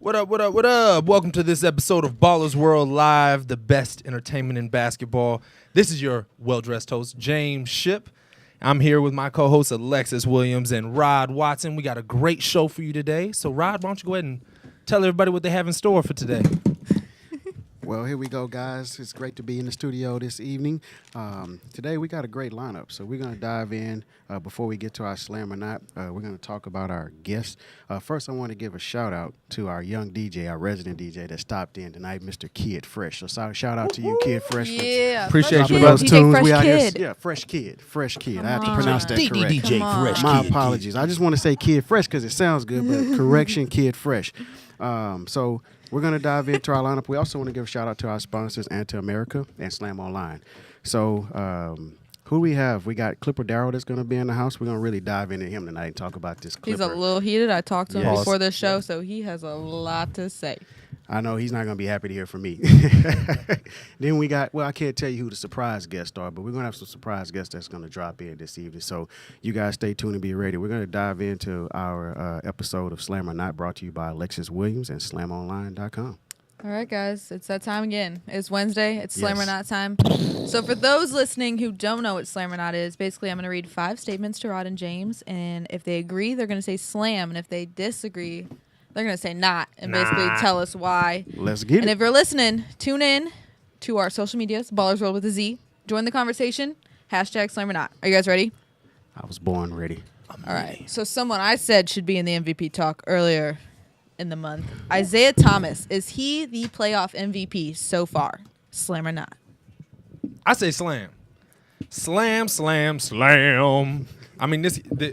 What up, what up, what up? Welcome to this episode of Ballerz World Live, the best entertainment in basketball. This is your well-dressed host, James Ship. I'm here with my co-hosts, Alexis Williams and Rod Watson. We got a great show for you today. So, Rod, why don't you go ahead and tell everybody what they have in store for today? Well, here we go, guys. It's great to be in the studio this evening. Today, we got a great lineup, so we're going to dive in. Before we get to our slam or not, we're going to talk about our guests. First, I want to give a shout-out to our young DJ, our resident DJ that stopped in tonight, Mr. Kid Fresh. So, shout-out to you, Kid Fresh. Yeah. Appreciate you, those DJ tunes. Fresh We out here. Kid. Yeah, Fresh Kid. Come I have to on. pronounce that correct. DJ Fresh My Kid. apologies. I just want to say Kid Fresh because it sounds good, but correction, Kid Fresh. So we're going to dive into our lineup. We also want to give a shout out to our sponsors, Anti America and Slam Online. So who we have? We got Clipper Darrell that's going to be in the house. We're going to really dive into him tonight and talk about this Clipper. He's a little heated. I talked to him Yes. before the show, so he has a lot to say. I know he's not going to be happy to hear from me. Then we got, well, I can't tell you who the surprise guests are, but we're going to have some surprise guests that's going to drop in this evening. So you guys stay tuned and be ready. We're going to dive into our episode of Slam or Not, brought to you by Alexis Williams and SlamOnline.com. All right, guys, it's that time again. It's Wednesday. It's Slam or Yes. Not time. So for those listening who don't know what Slam or Not is, basically I'm going to read 5 statements to Rod and James, and if they agree, they're going to say slam, and if they disagree, they're going to say not, and basically tell us why. Let's get And it. if you're listening, tune in to our social medias, Ballerz World with a Z. Join the conversation. Hashtag Slam or Not. Are you guys ready? I was born ready. All right. So someone I said should be in the MVP talk earlier in the month. Isaiah Thomas. Is he the playoff MVP so far? Slam or not? I say slam. Slam, slam, slam. I mean, and do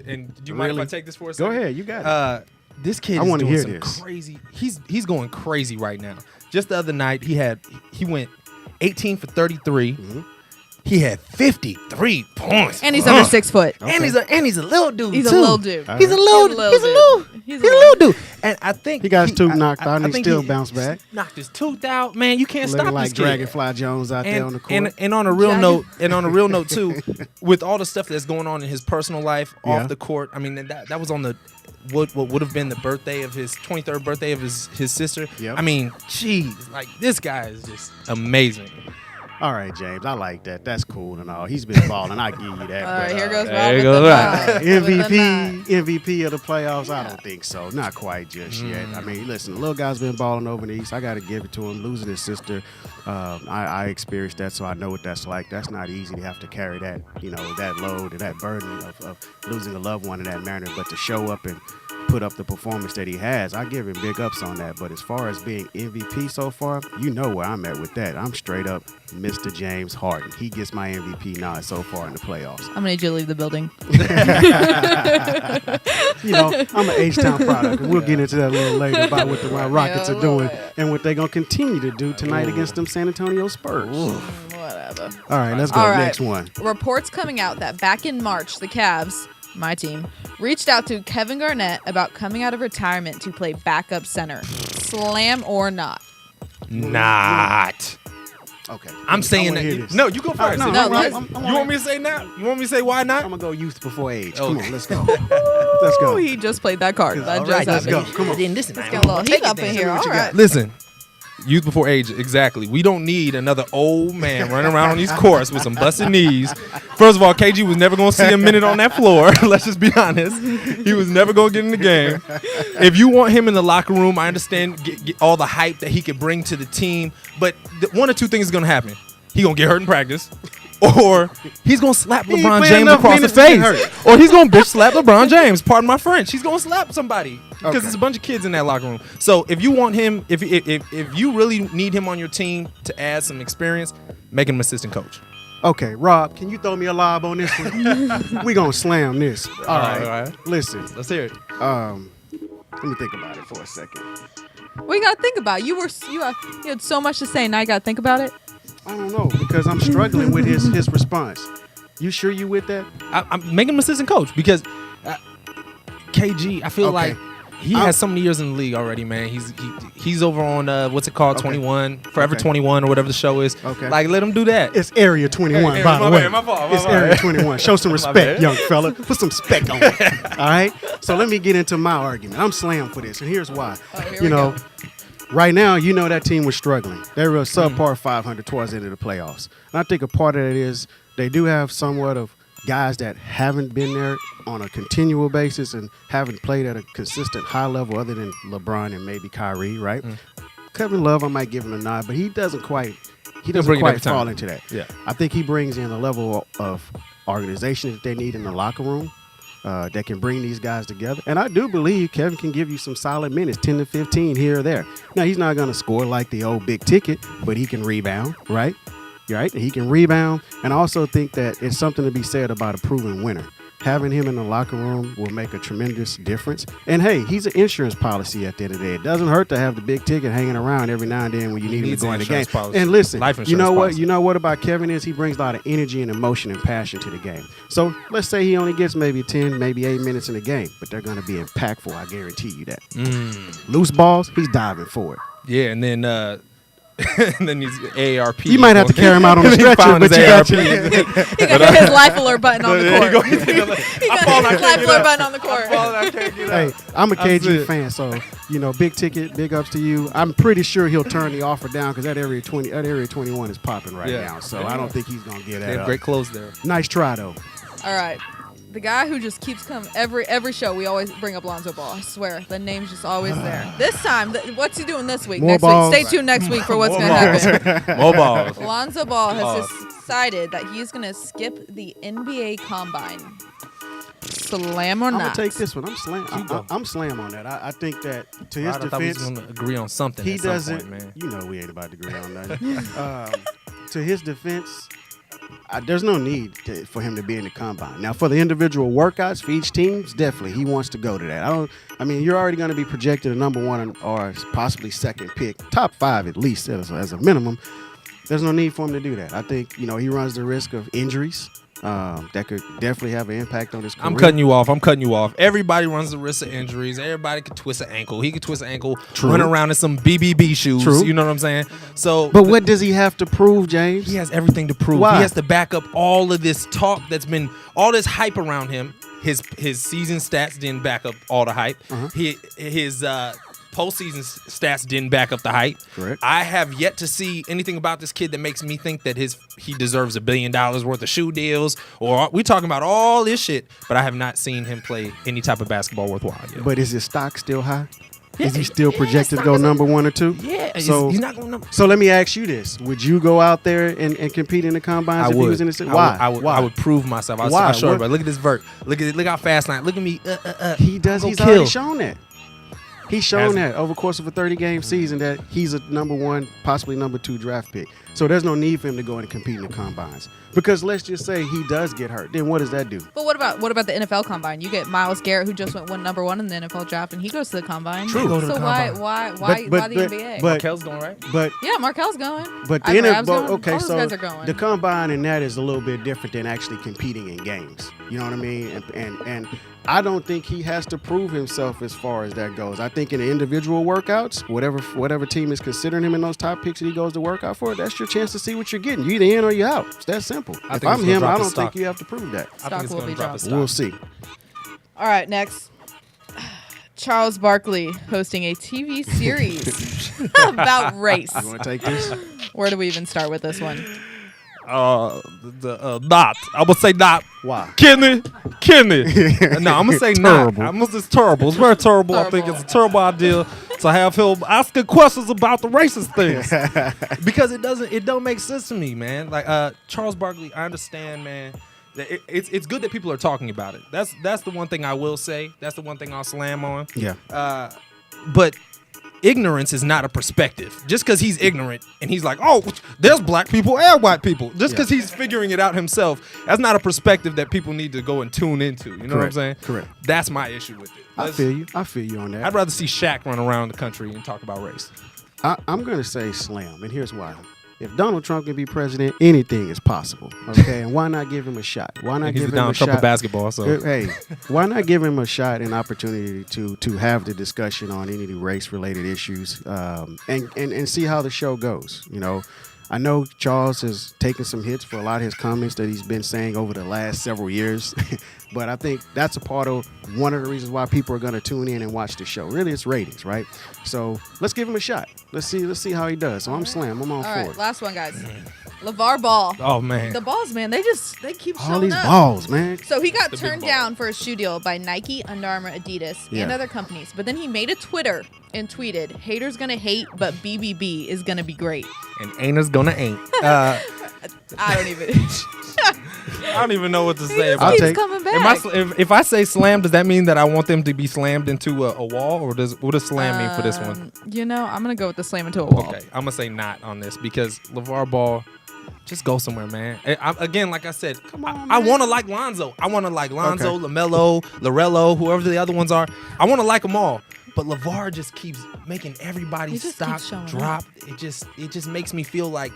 you mind Really? if I take this for a Go second? ahead. You got it. This kid I is wanna doing hear some this. crazy. He's going crazy right now. Just the other night, he went 18 for 33. Mm-hmm. He had 53 points. And he's under 6 foot. Okay. And he's a little dude. He's a too. little dude. He's a little dude. And I think He got his tooth knocked out and he think still bounced back. Knocked his tooth out, man. You can't Looking stop like this kid. Dragonfly Jones out there on the court. And on a real note too, with all the stuff that's going on in his personal life Yeah. off the court. I mean, that was on the what would have been the birthday of his 23rd birthday of his sister. Yep. I mean, geez, like this guy is just amazing. All right, James, I like that. That's cool and all. He's been balling. I give you that. All right, but, here goes there Rob you with go. the Right. nod. With the nod. MVP of the playoffs? I don't think so. Not quite just yet. I mean, listen, the little guy's been balling over the East. I got to give it to him. Losing his sister, I experienced that, so I know what that's like. That's not easy to have to carry that, that load and that burden of losing a loved one in that manner. But to show up and put up the performance that he has, I give him big ups on that. But as far as being MVP so far, you know where I'm at with that. I'm straight up Mr. James Harden. He gets my MVP nod so far in the playoffs. I'm going to need you to leave the building. I'm an H-Town product, and we'll get into that a little later about what the Rockets are doing and what they're going to continue to do tonight against them San Antonio Spurs. Whatever. All right, let's go. All right. Next one. Reports coming out that back in March, the Cavs, my team, reached out to Kevin Garnett about coming out of retirement to play backup center. Slam or not? Not. Okay. I'm saying I wanna hear that. this. No, you go first. No, No, I'm let's- right. You want me to say now? You want me to say why not? I'm going to go youth before age. Oh. Come on, let's go. Let's go. Ooh, he just played that card. That All just right, let's happened. go. Come on. Then listen, Let's get a little heat up in here. All right. Listen, youth before age, exactly. We don't need another old man running around on these courts with some busted knees. First of all, KG was never going to see a minute on that floor. Let's just be honest. He was never going to get in the game. If you want him in the locker room, I understand get all the hype that he could bring to the team. But one or two things is going to happen. He's going to get hurt in practice. Or he's going to slap ain't LeBron playing James enough across the minutes to get face. hurt. Or he's going to bitch slap LeBron James. Pardon my French. He's going to slap somebody. Because Okay. there's a bunch of kids in that locker room. So if you want him, if you really need him on your team to add some experience, make him an assistant coach. Okay, Rob, can you throw me a lob on this one? We going to slam this. All right. All right. Listen, Let's hear it. let me think about it for a second. What you got to think about? You had so much to say, now you got to think about it? I don't know, because I'm struggling with his response. You sure you with that? I'm making him assistant coach because KG, I feel Okay. like He has so many years in the league already, man. He's over on what's it called, 21, Forever 21 or whatever the show is. Okay. Like, let him do that. It's Area 21, Hey, by the my way. bad, my fault, It's Area 21. Show some respect, bad. young fella. Put some spec on it. All right? So let me get into my argument. I'm slammed for this, and here's why. Here we go. Right now, that team was struggling. They were subpar 500 towards the end of the playoffs. And I think a part of it is they do have somewhat of guys that haven't been there on a continual basis and haven't played at a consistent high level other than LeBron and maybe Kyrie, right? Kevin Love, I might give him a nod, but he doesn't quite fall into that. Yeah. I think he brings in a level of organization that they need in the locker room that can bring these guys together. And I do believe Kevin can give you some solid minutes, 10 to 15 here or there. Now, he's not going to score like the old big ticket, but he can rebound, right? Right? He can rebound. And I also think that it's something to be said about a proven winner. Having him in the locker room will make a tremendous difference. And, hey, he's an insurance policy at the end of the day. It doesn't hurt to have the big ticket hanging around every now and then when you need him to go in the game. And listen, you know what about Kevin is he brings a lot of energy and emotion and passion to the game. So let's say he only gets maybe 10, maybe 8 minutes in the game, but they're going to be impactful. I guarantee you that. Loose balls, he's diving for it. Yeah, and then and then he's AARP. You might have to carry him out on the stretcher, but you got you. He got his life alert button on the court. He got his life alert button on the court. Hey, I'm a KG fan, so big ticket, big ups to you. I'm pretty sure he'll turn the offer down because that area 21 is popping right now. So I don't think he's gonna get that. They have great clothes there. Nice try though. All right. The guy who just keeps coming every show, we always bring up Lonzo Ball. I swear, the name's just always there. This time, what's he doing this week? More Next balls. week, stay tuned next week for what's going to happen. More balls. Lonzo Ball has decided that he's going to skip the NBA Combine. Slam or I'm not? gonna take this one. I'm slam. I'm slam on that. I think that to his I thought we was defense, gonna agree on something. he at some doesn't. point, man. You know we ain't about to agree on nothing. To his defense. There's no need for him to be in the combine. Now, for the individual workouts for each team, definitely he wants to go to that. You're already going to be projected a number one or possibly second pick, top 5 at least as a minimum. There's no need for him to do that. I think he runs the risk of injuries that could definitely have an impact on his career. I'm cutting you off. Everybody runs the risk of injuries. Everybody could twist an ankle. He could twist an ankle, run around in some BBB shoes. True. You know what I'm saying? So, but what does he have to prove, James? He has everything to prove. Why? He has to back up all of this talk that's been, all this hype around him. His season stats didn't back up all the hype. His postseason stats didn't back up the hype. Correct. I have yet to see anything about this kid that makes me think that he deserves $1 billion worth of shoe deals, or we talking about all this shit, but I have not seen him play any type of basketball worthwhile yet. But is his stock still high? Is he still projected to go number 1 or 2? Yeah, so he's not going number. So let me ask you this: would you go out there and compete in the combines if he was in the Why? I would prove myself. Why? Sure, but look at this vert. Look how fast I am. Look at me. He does. He's already shown that. He's shown that over the course of a 30-game season that he's a number 1, possibly number 2 draft pick. So there's no need for him to go and compete in the combines. Because let's just say he does get hurt. Then what does that do? But what about the NFL Combine? You get Myles Garrett, who just went number 1 in the NFL draft, and he goes to the Combine. True. So why the NBA? Markel's going, right? But yeah, Markel's going. But the NFL, okay, all so those guys are going. the Combine and that is a little bit different than actually competing in games. You know what I mean? And I don't think he has to prove himself as far as that goes. I think in the individual workouts, whatever team is considering him in those top picks that he goes to work out for, that's your chance to see what you're getting. You either in or you out. It's that simple. If I'm him, I don't think you have to prove that. Stock will be dropped. We'll see. All right, next. Charles Barkley hosting a TV series about race. You want to take this? Where do we even start with this one? Not. I would say not. Why? Kenny. No, I'm gonna say not. It's terrible. It's very terrible. I think it's a terrible idea to have him asking questions about the racist things because it don't make sense to me, man. Like Charles Barkley, I understand, man. It's good that people are talking about it. That's the one thing I will say. That's the one thing I'll slam on. Yeah. But ignorance is not a perspective. Just because he's ignorant and he's like, oh, there's black people and white people. Just because he's figuring it out himself, that's not a perspective that people need to go and tune into. You know what I'm saying? Correct. That's my issue with it. I feel you on that. I'd rather see Shaq run around the country and talk about race. I'm going to say slam, and here's why. if Donald Trump can be president, anything is possible. Okay, and why not give him a shot? Why not give him Donald a Trump shot? of basketball. So Hey, why not give him a shot and opportunity to have the discussion on any race-related issues, and see how the show goes. You know, I know Charles has taken some hits for a lot of his comments that he's been saying over the last several years, but I think that's a part of one of the reasons why people are going to tune in and watch the show. Really, it's ratings, right? So let's give him a shot. Let's see how he does. So I'm Slam. I'm on All for right, it. last one, guys. LeVar Ball. oh man, The balls, man, they keep All showing these up. balls, man. So he got The big turned ball. down for a shoe deal by Nike, Under Armour, Adidas, and Yeah. other companies. But then he made a Twitter and tweeted, "Haters gonna hate, but BBB is gonna be great." and ain't is gonna ain't. I don't even. I don't even know what to say He about keeps take- coming Am back. if I say slam, does that mean that I want them to be slammed into a wall, or what does slam mean for this one? You know, I'm gonna go with the slam into a wall. Okay, I'm gonna say not on this because LeVar Ball, just go somewhere, man. Again, like I said, I want to like Lonzo. I want to like Lonzo, Okay. LaMelo, Lorello, whoever the other ones are. I want to like them all. But LeVar just keeps making everybody He just stop, keeps showing drop. It just makes me feel like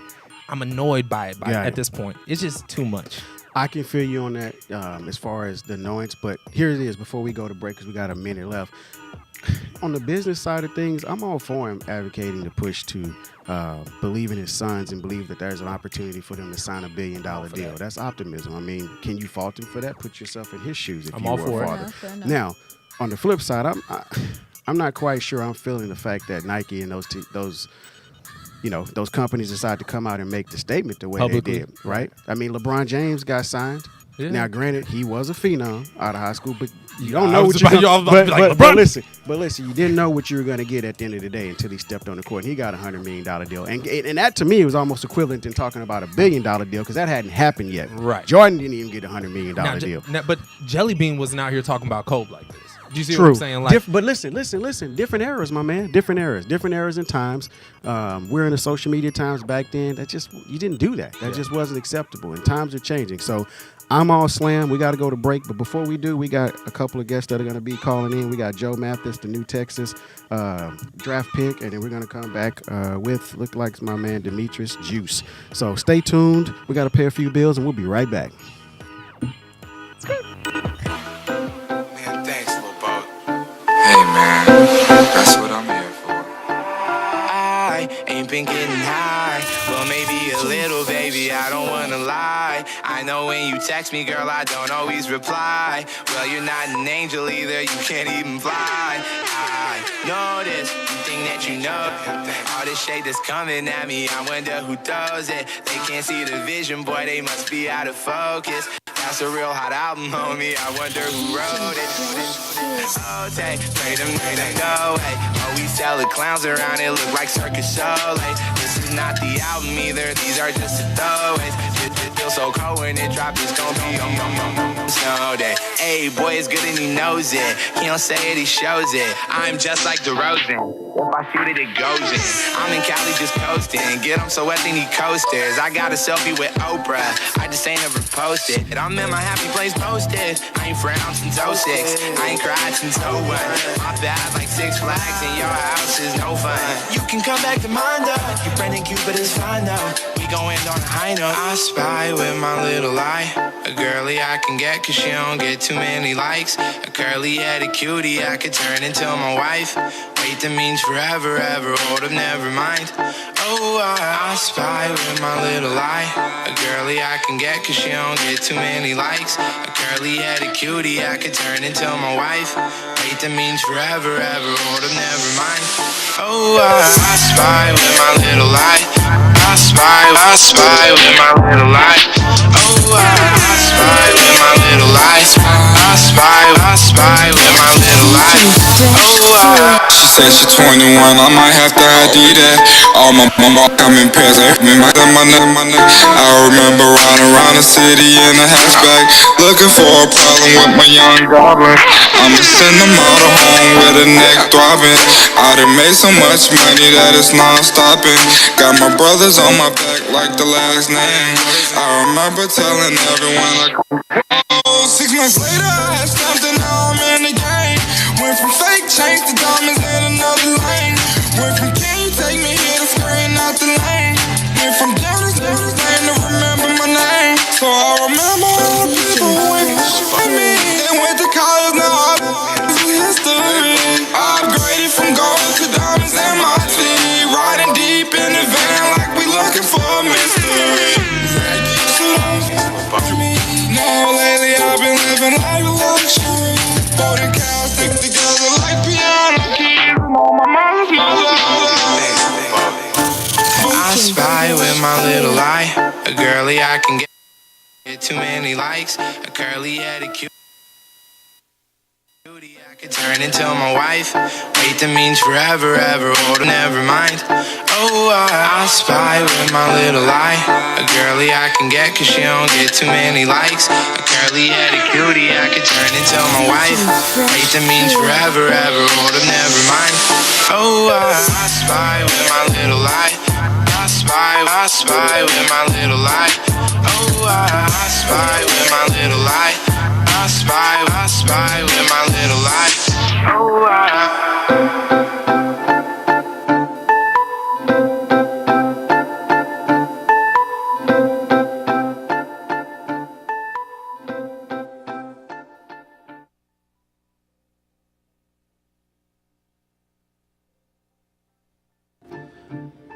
I'm annoyed by it Got at it. this point. It's just too much. I can feel you on that as far as the annoyance, but here it is before we go to break because we got a minute left. On the business side of things, I'm all for him advocating the push to believe in his sons and believe that there's an opportunity for them to sign $1 billion deal. that. That's optimism. I mean, can you fault him for that? Put yourself in his shoes if I'm you all were for a it. father. Yeah, fair enough. Now, on the flip side, I'm not quite sure I'm feeling the fact that Nike and those companies decide to come out and make the statement the way Publicly. they did, right? I mean, LeBron James got signed. Yeah. Now, granted, he was a phenom out of high school, but you Yeah, don't I know was what you're about- going I was about to be like, LeBron. but listen, you didn't know what you were going to get at the end of the day until he stepped on the court, and he got a $100 million deal. And that, to me, was almost equivalent in talking about $1 billion deal because that hadn't happened yet. Right. Jordan didn't even get a $100 million deal. But Jelly Bean wasn't out here talking about Kobe like this. Do you see True. what I'm saying? Like, But listen. Different eras, my man. Different eras and times. We're in the social media times back then. You didn't do that. That just wasn't acceptable. And times are changing. So I'm all Slam. We got to go to break. But before we do, we got a couple of guests that are going to be calling in. We got Joe Mathis, the new Texas draft pick. And then we're going to come back with, look like my man, Demetrius Juice. So stay tuned. We got to pay a few bills, and we'll be right back. Man, thanks, little boat. Hey, man, that's what I'm here for. I ain't been getting high. Well, maybe a little, baby, I don't wanna lie. I know when you text me, girl, I don't always reply. Well, you're not an angel either, you can't even fly. I know this, you think that you know. All this shade that's coming at me, I wonder who throws it. They can't see the vision, boy, they must be out of focus. That's a real hot album, homie. I wonder who wrote it. Oh, take, pray them go away. Always tell the clowns around it look like circus show. Like, this is not the album either. These are just the throwaways. It feels so cold when it drops. It's gonna be snow day. Hey, boy, it's good and he knows it. He don't say it, he shows it. I'm just like DeRozan. If I shoot it, it goes in. I'm in Cali just coasting. Get him so wet, they need coasters. I got a selfie with Oprah. I just ain't never posted. I'm in my happy place posted. I ain't frowned since 06. I ain't cried since 01. My bad like Six Flags and your house is no fun. You can come back to mine though. Your friend and Cupid is fine though. We gon' end on a high note. I spy with my little eye. A girly I can get cause she don't get too many likes. A curly headed cutie I could turn into my wife. Wait, that means forever, ever. Hold up, never mind. Oh, I spy with my little eye. A girly I can get cause she don't get too many likes. A curly headed cutie I could turn into my wife. Wait, that means forever, ever. Hold up, never mind. Oh, I spy with my little eye. I spy with my little eye. Oh, I spy with my little eye. I spy with my little eye. Oh, She said she 21, I might have to ID that. All my mama come in pairs, I remember riding around the city in a hatchback, looking for a problem with my young goblin. I'ma send them all to home with a neck throbbing. I done made so much money that it's non-stopping. Got my brothers on my back like the last name. I remember telling everyone like, oh, 6 months later I had something, now I'm in the game. Went from fake chains to diamonds in another lane. Went from can you take me here to screen out the lane. Went from living like luxury. Body counts stick together like piano keys. On my mama's I spy with my little eye. A girly I can get too many likes. A curly headed cutie I could turn into my wife. Wait, that means forever, ever, or never mind. Oh, I spy with my little eye. A girly I can get cause she don't get too many likes. A curly headed cutie I could turn into my wife. Wait, that means forever, ever, or never mind. Oh, I spy with my little eye. I spy with my little eye. Oh, I spy with my little eye. I spy with my little eye. Oh,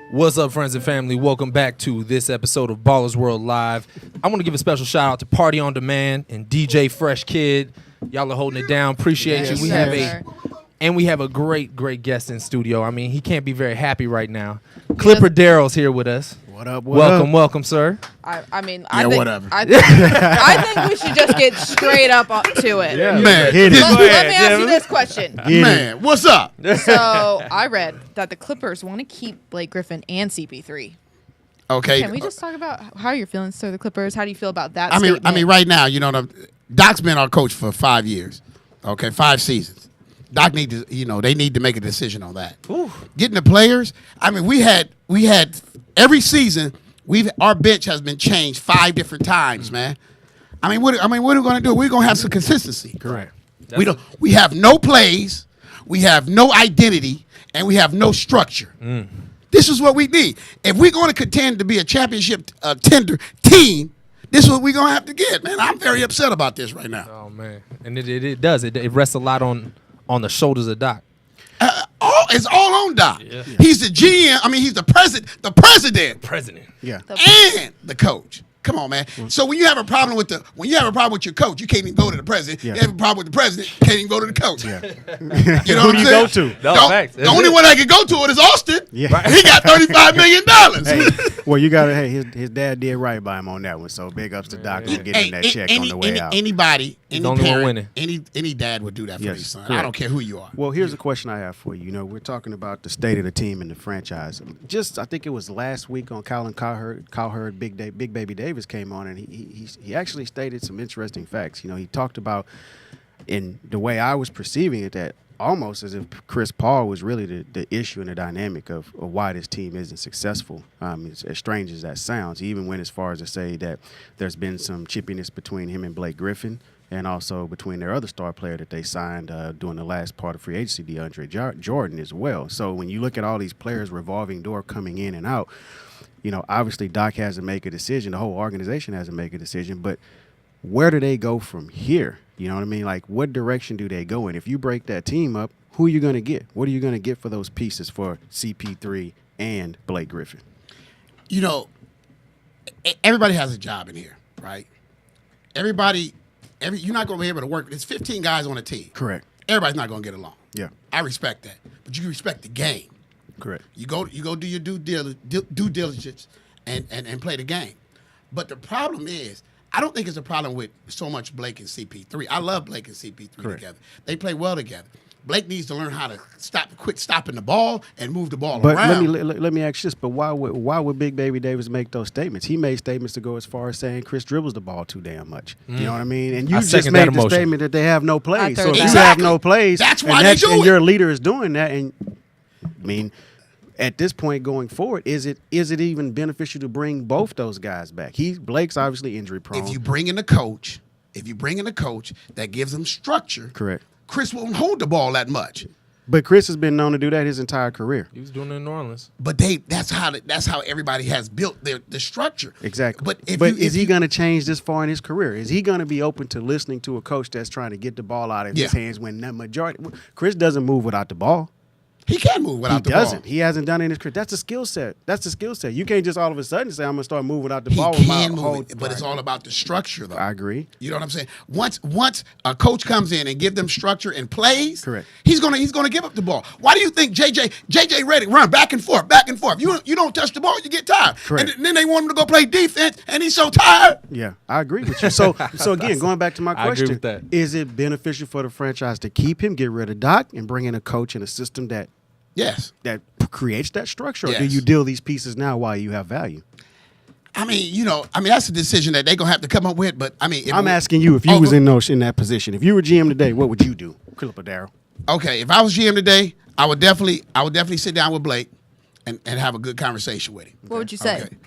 What's up, friends and family? Welcome back to this episode of Ballerz World Live. I want to give a special shout out to Party on Demand and DJ Fresh Kid. Y'all are holding it down. Appreciate Yes, you. We have a great guest in studio. I mean, he can't be very happy right now. Clipper Darrell's here with us. What up? Welcome, sir. I mean, Yeah, I think, whatever. I think we should just get straight up to it. Yeah. Man, Hit it. Let me ask you this question. man, what's up? So I read that the Clippers want to keep Blake Griffin and CP3. Okay. Can we just talk about how you're feeling, sir? The Clippers. How do you feel about that? I statement? mean, right now, you know, Doc's been our coach for 5 years. Okay, 5 seasons. Doc need to, they need to make a decision on that. Ooh. Getting the players. I mean, we had every season. Our bench has been changed 5 different times, man. I mean, what are we going to do? We're going to have some consistency. Correct. We have no plays, we have no identity, and we have no structure. This is what we need. If we're going to contend to be a championship tender team, this is what we're going to have to get, man. I'm very upset about this right now. Oh man, and it does. It rests a lot on the shoulders of Doc. It's all on Doc. Yeah. He's the GM. I mean, he's the president, President. Yeah. and the coach. Come on, man. So when you have a problem with your coach, you can't even go to the president. Yeah. You have a problem with the president, can't even go to the coach. Yeah. You know Who what do I'm you saying? go to? No, Don't- facts. the only one I can go to it is Austin. Yeah. Right. He got $35 million. Hey, well, you got to. Hey, his dad did right by him on that one. So big ups to Doc on getting that check on the way out. Anybody, any the only one parent, winning. any dad would do that for Yes, his son. I correct. don't care who you are. Well, here's a question I have for you. You know, we're talking about the state of the team and the franchise. I think it was last week on Colin Cowherd, Big Baby Davis came on, and he actually stated some interesting facts. You know, he talked about, in the way I was perceiving it, that almost as if Chris Paul was really the issue and the dynamic of why this team isn't successful. It's as strange as that sounds. He even went as far as to say that there's been some chippiness between him and Blake Griffin, and also between their other star player that they signed during the last part of free agency, DeAndre Jordan, as well. So when you look at all these players revolving door coming in and out, you know, obviously Doc has to make a decision. The whole organization has to make a decision. But where do they go from here? You know what I mean? Like, what direction do they go in? If you break that team up, who are you going to get? What are you going to get for those pieces for CP3 and Blake Griffin? You know, everybody has a job in here, right? You're not going to be able to work. There's 15 guys on a team. Correct. Everybody's not going to get along. Yeah. I respect that, but you respect the game. Correct. You go do your due diligence and play the game. But the problem is, I don't think it's a problem with so much Blake and CP3. I love Blake and CP3 Correct. together. They play well together. Blake needs to learn how to quit stopping the ball and move the ball But around. let me ask you this. But why would Big Baby Davis make those statements? He made statements to go as far as saying Chris dribbles the ball too damn much. You know what I mean? And you I just second made that the emotion. statement that they have no plays. So if you Exactly. have no plays, That's and why they do and it. your leader is doing that, and I mean, at this point going forward, is it even beneficial to bring both those guys back? Blake's obviously injury prone. If you bring in a coach that gives them structure, Correct. Chris won't hold the ball that much. But Chris has been known to do that his entire career. He was doing it in New Orleans. But that's how everybody has built the structure. Exactly. But is he going to change this far in his career? Is he going to be open to listening to a coach that's trying to get the ball out of his hands when the majority? Chris doesn't move without the ball. He can move without the doesn't. ball. He hasn't done it in his career. That's a skill set. That's the skill set. You can't just all of a sudden say I'm gonna start moving out the He ball. with my can move whole- it, but it's all about the structure, though. I agree. You know what I'm saying? Once a coach comes in and give them structure and plays, Correct. He's gonna give up the ball. Why do you think JJ Redick run back and forth, back and forth? You don't touch the ball, you get tired. Correct. And then they want him to go play defense, and he's so tired. Yeah, I agree with you. So again, going back to my I agree question, with that. is it beneficial for the franchise to keep him, get rid of Doc, and bring in a coach and a system that Yes. creates that structure? Or do Yes. you deal these pieces now while you have value? I mean, that's a decision that they're gonna have to come up with. But I mean, I'm asking you, if you was in that position, if you were GM today, what would you do, Clipper Darrell? Okay, if I was GM today, I would definitely sit down with Blake and have a good conversation with him. What would you say? Okay.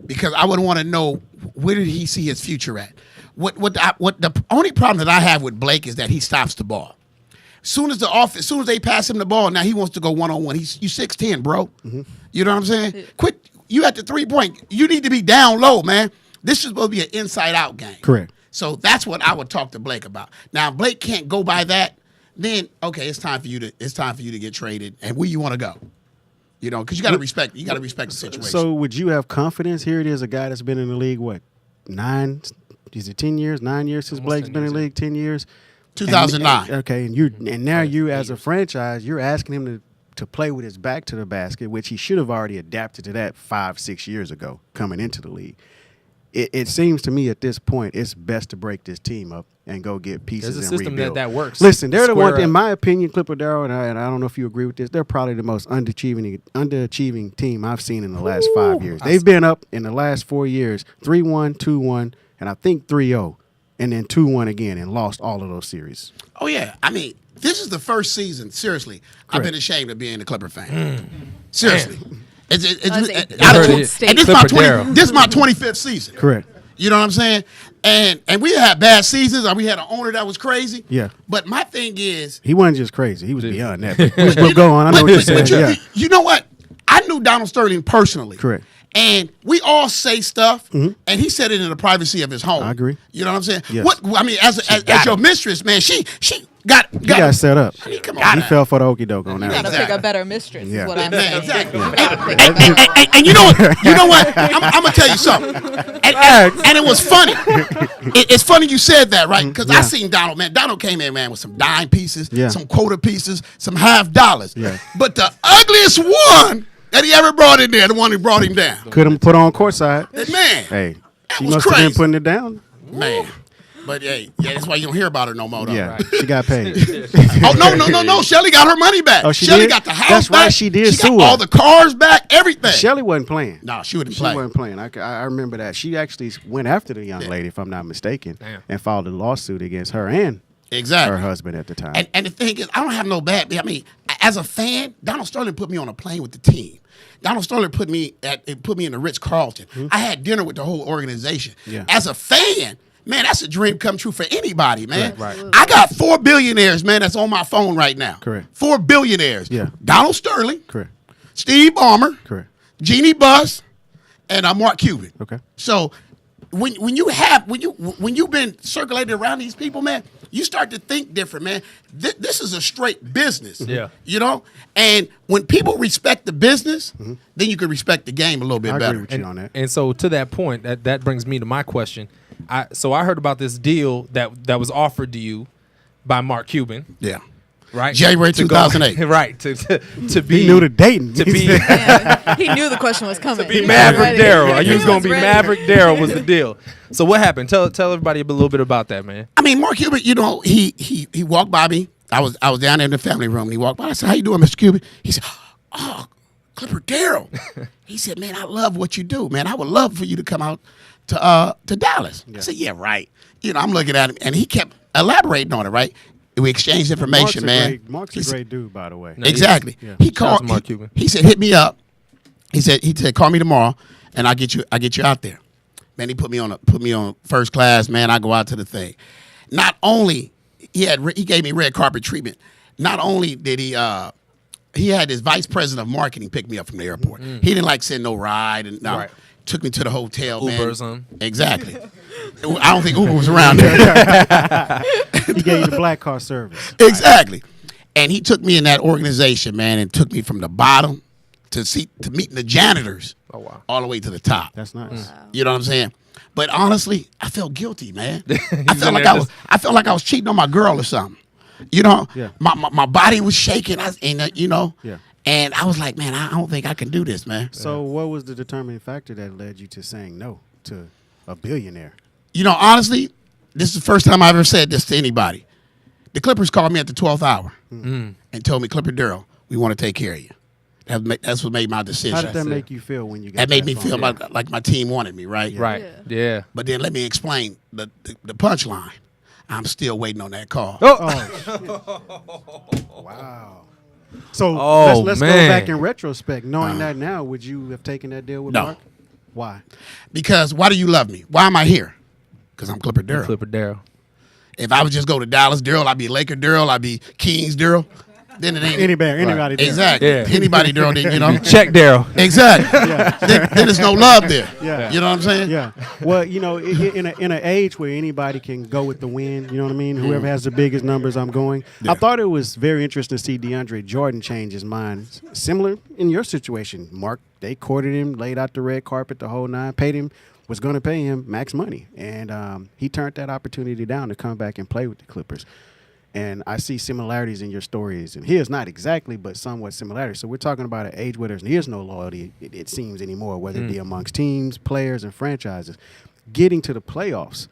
Because I would want to know, where did he see his future at? What the only problem that I have with Blake is that he stops the ball. Soon as they pass him the ball, now he wants to go one-on-one. You 6'10", bro. Mm-hmm. You know what I'm saying? Quit. You at the 3-point. You need to be down low, man. This is supposed to be an inside-out game. Correct. So that's what I would talk to Blake about. Now, if Blake can't go by that, then okay, it's time for you to get traded. And where you want to go? You know, because you got to respect the situation. So would you have confidence? Here it is, a guy that's been in the league, what, 9 years, 9 years since Almost Blake's 10 been in the years, league, 10 years? 2009. Okay, and now you as a franchise, you're asking him to play with his back to the basket, which he should have already adapted to that 5-6 years ago coming into the league. It seems to me at this point it's best to break this team up and go get pieces There's a and system rebuild. that works. Listen, they're the Square one, in up. my opinion, Clipper Darrell, and I don't know if you agree with this, they're probably the most underachieving team I've seen in the last 5 years. They've been up in the last 4 years, 3-1, 2-1, and I think 3-0, and then 2-1 again, and lost all of those series. Oh yeah, I mean, this is the first season. Seriously, I've been ashamed of being a Clipper fan. Seriously, That's a out of bold and statement. this is my 25th season. Correct. You know what I'm saying? And we had bad seasons, or we had an owner that was crazy. Yeah. But my thing is, He wasn't just crazy. He was beyond that. But go on. I know what you're saying. Yeah. you know what? I knew Donald Sterling personally. Correct. And we all say stuff, and he said it in the privacy of his home. I agree. You know what I'm saying? Yes. What I mean, as your mistress, man, she got He got set up. I mean, come on. He fell for the okie doke on You that. gotta Exactly. pick a better mistress. Yeah. Is what I'm Man, saying. exactly. You gotta pick a better one. And you know what? I'm gonna tell you something. And it was funny. It's funny you said that, right? Because I seen Donald, man. Donald came in, man, with some dime pieces, Yeah. some quarter pieces, some $50. Yeah. But the ugliest one that he ever brought in there, the one who brought him down, Couldn't put on courtside. man. Hey, she was must have been crazy. putting it down. Man. But hey, yeah, that's why you don't hear about her no more, though. Yeah, she got paid. Oh no! Shelly got her money back. Oh, she Shelly did? got the house That's back. right, she did She got sue her. all the cars back, everything. Shelly wasn't playing. No, she wouldn't She play. wasn't playing. I remember that. She actually went after the young lady, if I'm not mistaken, and filed a lawsuit against her and Exactly. her husband at the time. And the thing is, I don't have no bad. I mean, as a fan, Donald Sterling put me on a plane with the team. Donald Sterling put me in the Ritz Carlton. I had dinner with the whole organization. Yeah. As a fan, man, that's a dream come true for anybody, man. Right. I got 4 billionaires, man, that's on my phone right now. Correct. 4 billionaires. Yeah. Donald Sterling, Correct. Steve Ballmer, Correct. Jeannie Buss, and Mark Cuban. Okay. So when you've been circulated around these people, man, you start to think different, man. This is a straight business. Yeah. You know? And when people respect the business, then you can respect the game a little bit I better. agree with you on that. And so to that point, that brings me to my question. I heard about this deal that was offered to you by Mark Cuban, Yeah. right? January To go- 2008. right. To be He knew the dating. to be Yeah, he knew the question was coming. be He Maverick was ready. Darrell. You was He gonna be ready. Maverick Darrell was the deal. So what happened? Tell everybody a little bit about that, man. I mean, Mark Cuban, you know, he walked by me. I was down there in the family room, and he walked by. I said, "How you doing, Mr. Cuban?" He said, "Oh, Clipper Darrell." He said, "Man, I love what you do, man. I would love for you to come out to Dallas." I said, "Yeah, right." You know, I'm looking at him, and he kept elaborating on it. Right? We exchanged information, man. Mark's a great dude, by the way. No, Exactly. Yeah. He Shout out called. to Mark Cuban. He said, "Hit me up." He said, "Call me tomorrow, and I'll get you out there." Man, he put me on first class. Man, I go out to the thing. Not only he gave me red carpet treatment. Not only did he had his vice president of marketing pick me up from the airport. He didn't like send no ride and no. Right. Took me to the hotel. Uber man. or something. Exactly. I don't think Uber was around there. He gave you the black car service. Exactly. And he took me in that organization, man, and took me from the bottom to meeting the janitors. Oh, wow. All the way to the top. That's nice. You know what I'm saying? But honestly, I felt guilty, man. I felt like I was cheating on my girl or something. You know, Yeah. my body was shaking. Yeah. And I was like, man, I don't think I can do this, man. So what was the determining factor that led you to saying no to a billionaire? You know, honestly, this is the first time I ever said this to anybody. The Clippers called me at the 12th hour and told me, Clipper Darrell, we want to take care of you. That's what made my decision. How did that make you feel when you got That made me phone? feel like my team wanted me, right? Right. Yeah. But then let me explain the punchline. I'm still waiting on that call. Wow. So Oh, let's go man. back in retrospect. Knowing that now, would you have taken that deal with No. Mark? Why? Because why do you love me? Why am I here? Because I'm Clipper Darrell. Clipper Darrell. If I would just go to Dallas Darrell, I'd be Laker Darrell, I'd be Kings Darrell. Then it ain't Anybody there. Exactly. Yeah. Anybody Darrell, you know. Check Darrell. Exactly. Then there's no love there. Yeah. You know what I'm saying? Yeah. Well, you know, in an age where anybody can go with the win, you know what I mean? Whoever has the biggest numbers, I'm going. I thought it was very interesting to see DeAndre Jordan change his mind. Similar in your situation, Mark. They courted him, laid out the red carpet, the whole nine, paid him, was going to pay him max money. And he turned that opportunity down to come back and play with the Clippers. And I see similarities in your stories. And here's not exactly, but somewhat similarities. So we're talking about an age where there's no loyalty, it seems, anymore, whether it be amongst teams, players, and franchises. Getting to the playoffs,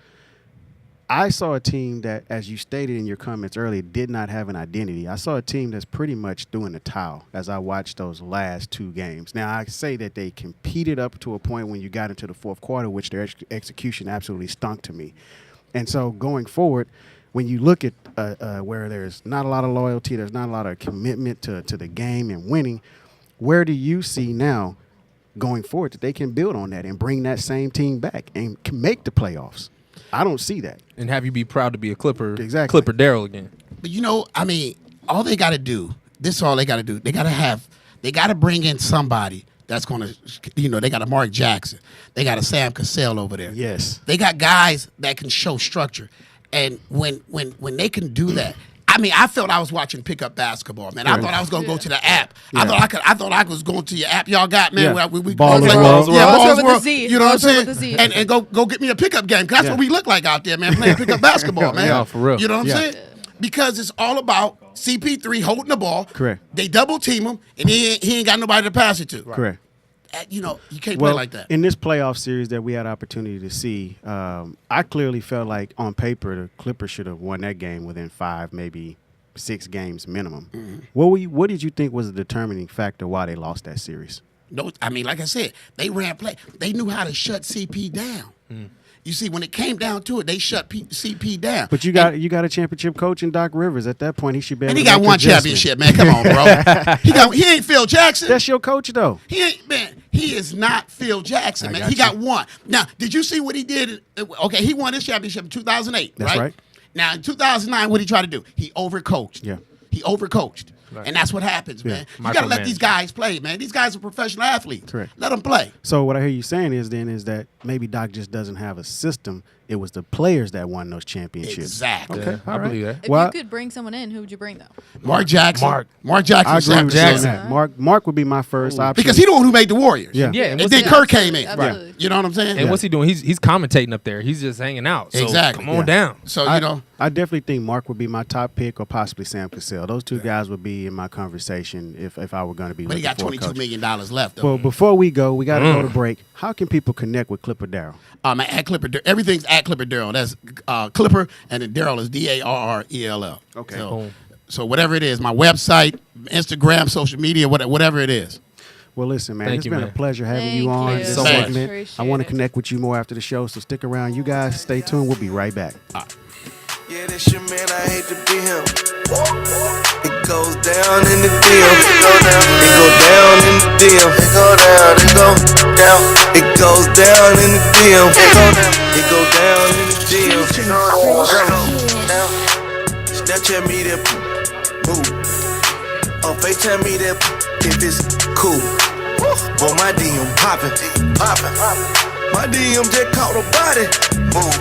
I saw a team that, as you stated in your comments earlier, did not have an identity. I saw a team that's pretty much throwing the towel as I watched those last two games. Now, I say that they competed up to a point when you got into the fourth quarter, which their execution absolutely stunk to me. And so going forward, when you look at where there's not a lot of loyalty, there's not a lot of commitment to the game and winning, where do you see now going forward that they can build on that and bring that same team back and can make the playoffs? I don't see that. And have you be proud to be a Clipper. Exactly. Clipper Darrell again. But you know, I mean, all they got to do, this is all they got to do. They got to bring in somebody that's going to, you know, they got a Mark Jackson. They got a Sam Cassell over there. Yes. They got guys that can show structure. And when they can do that, I mean, I felt I was watching pickup basketball, man. I thought I was gonna go to the app. I thought I was going to your app y'all got, man. Yeah. We Ballerz like, World. yeah, Ballerz Ballerz with World. the Z. You know what I'm Ballerz with the saying? Z. And go get me a pickup game, because that's what we look like out there, man. Playing pickup basketball, man. Yeah, for real. You know what I'm Yeah. saying? Because it's all about CP3 holding the ball. Correct. They double team him, and he ain't got nobody to pass it to. Correct. You know, you can't play like that. In this playoff series that we had opportunity to see, I clearly felt like on paper the Clippers should have won that game within 5, maybe 6 games minimum. What did you think was the determining factor why they lost that series? No, I mean, like I said, they ran play. They knew how to shut CP down. You see, when it came down to it, they shut CP down. But you got a championship coach in Doc Rivers. At that point, he should be able And he to got make one adjustments. championship, man. Come on, bro. He ain't Phil Jackson. That's your coach, though. He ain't, man. He is not Phil Jackson, man. He got one. Now, did you see what he did? Okay, he won his championship in 2008, That's right. Now, in 2009, what did he try to do? He overcoached. Yeah. He overcoached. Right. And that's what happens, man. You got to let these guys play, man. These guys are professional athletes. Correct. Let them play. So what I hear you saying is that maybe Doc just doesn't have a system. It was the players that won those championships. Exactly. Yeah, I believe that. If Well, you could bring someone in, who would you bring though? Mark Jackson. Mark Jackson. I agree Sam with you on Jackson. that. Mark would be my first option. Because he the one who made the Warriors. Yeah. Yeah, And what's then he- Kerr came in. Absolutely. You know what I'm saying? And what's he doing? He's commentating up there. He's just hanging out. So Exactly. come on down. So, you know. I definitely think Mark would be my top pick, or possibly Sam Cassell. Those two guys would be in my conversation if I were going to be. But he got looking for a $22 coach. million left, though. Well, before we go, we got to go to break. How can people connect with Clipper Darrell? Man, at Clipper, everything's at Clipper Darrell. That's Clipper, and then Darrell is Darrell. Okay. So whatever it is, my website, Instagram, social media, whatever it is. Well, listen, man, Thank it's you, been man. a pleasure having Thank you on you this so much. segment. Appreciate I want to it. connect with you more after the show, so stick around. You guys stay tuned. We'll be right back. Yeah, that's your man, I hate to be him. It goes down in the DM. It go down in the DM. It go down. It goes down in the DM. It go down in the DM. Snapchat me that move. Oh, FaceTime me that if it's cool. Well, my DM poppin'. My DM just caught a body. Move.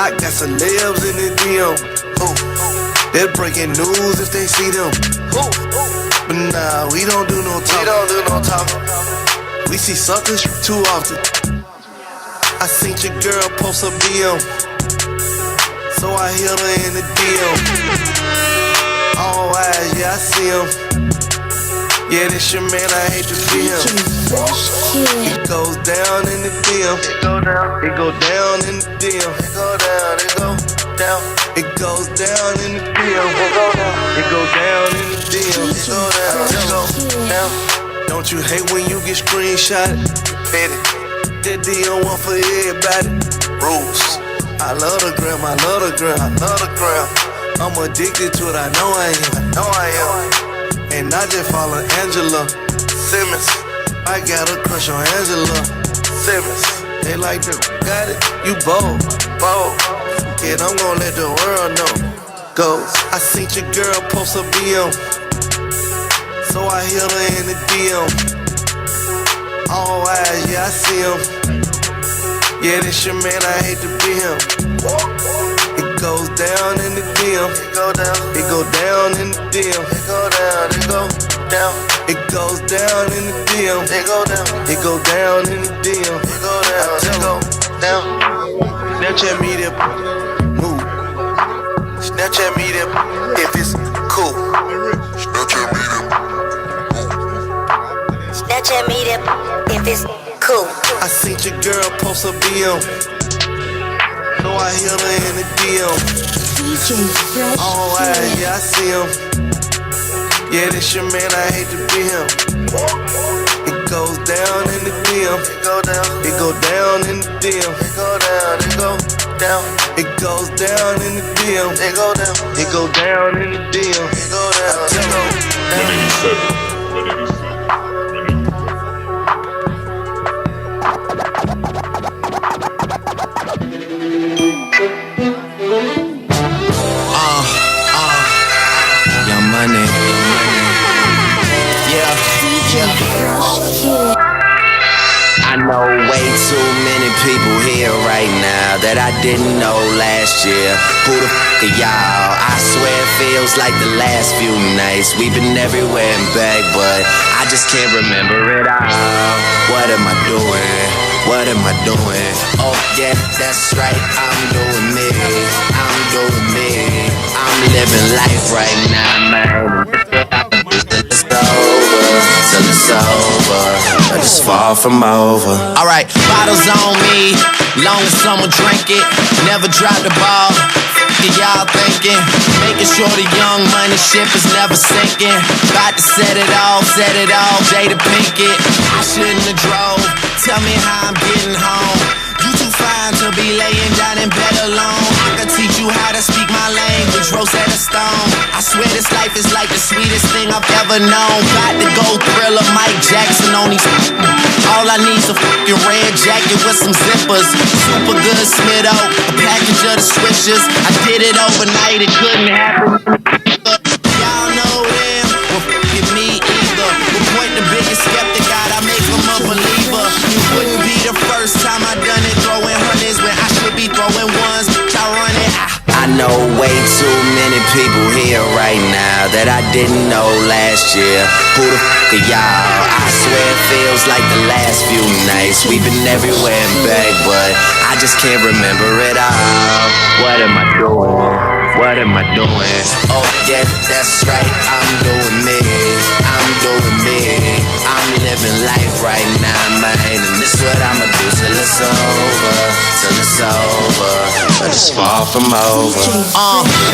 I got celebs in the DM. They're breaking news if they see them. But nah, we don't do no talking. We see suckers too often. I seen your girl post a BM, so I hit her in the DM. All eyes, yeah, I see him. Yeah, this your man, I hate to be him. It goes down in the DM. It go down in the DM. It go down. It goes down in the DM. It go down in the DM. It go down. Don't you hate when you get screenshotted? Petty. That DM one for everybody. Rules. I love the gram. I'm addicted to it. I know I am. And I just follow Angela Simmons. I got a crush on Angela Simmons. They like to got it. You bold. Yeah, I'm gonna let the world know. Goes. I seen your girl post a BM, so I hit her in the DM. All eyes, yeah, I see him. Yeah, this your man, I hate to be him. It goes down in the DM. It go down in the DM. It goes down in the DM. It go down in the DM. It go down. Snapchat me that move. Snapchat me that if it's cool. Snapchat me that if it's cool. I seen your girl post a BM, so I hit her in the DM. All eyes, yeah, I see him. Yeah, this your man, I hate to be him. It goes down in the DM. It go down in the DM. It go down. It goes down in the DM. It go down in the DM. It go down. Young Money. Yeah. I know way too many people here right now that I didn't know last year. Who the f are y'all? I swear it feels like the last few nights. We've been everywhere and back, but I just can't remember it all. What am I doing? What am I doing? Oh yeah, that's right, I'm doing me. I'm living life right now, man. Till it's over, but it's far from over. Alright, bottles on me, long as someone drink it. Never drop the ball, y'all thinking. Making sure the young money ship is never sinking. About to set it off, Jada Pinkett. I shouldn't have drove, tell me how I'm getting home. You too fine to be laying down in bed alone. I can teach you how to speak my language, Rosetta Stone. I swear this life is like the sweetest thing I've ever known. Got to go Thriller, Mike Jackson on these. All I need's a fucking red jacket with some zippers. Super good Smitto, a package of the swishers. I did it overnight, it couldn't happen. Y'all know them, well fucking me either. But point the biggest skeptic out, I make him a believer. It wouldn't be the first time I done it, throwing hundreds when I should be throwing ones. Y'all run it. I know way too many people here right now that I didn't know last year. Who the f are y'all? I swear it feels like the last few nights. We've been everywhere and back, but I just can't remember it all. What am I doing? What am I doing? Oh yeah, that's right, I'm doing me. I'm living life right now, man. And this what I'ma do till it's over. But it's far from over.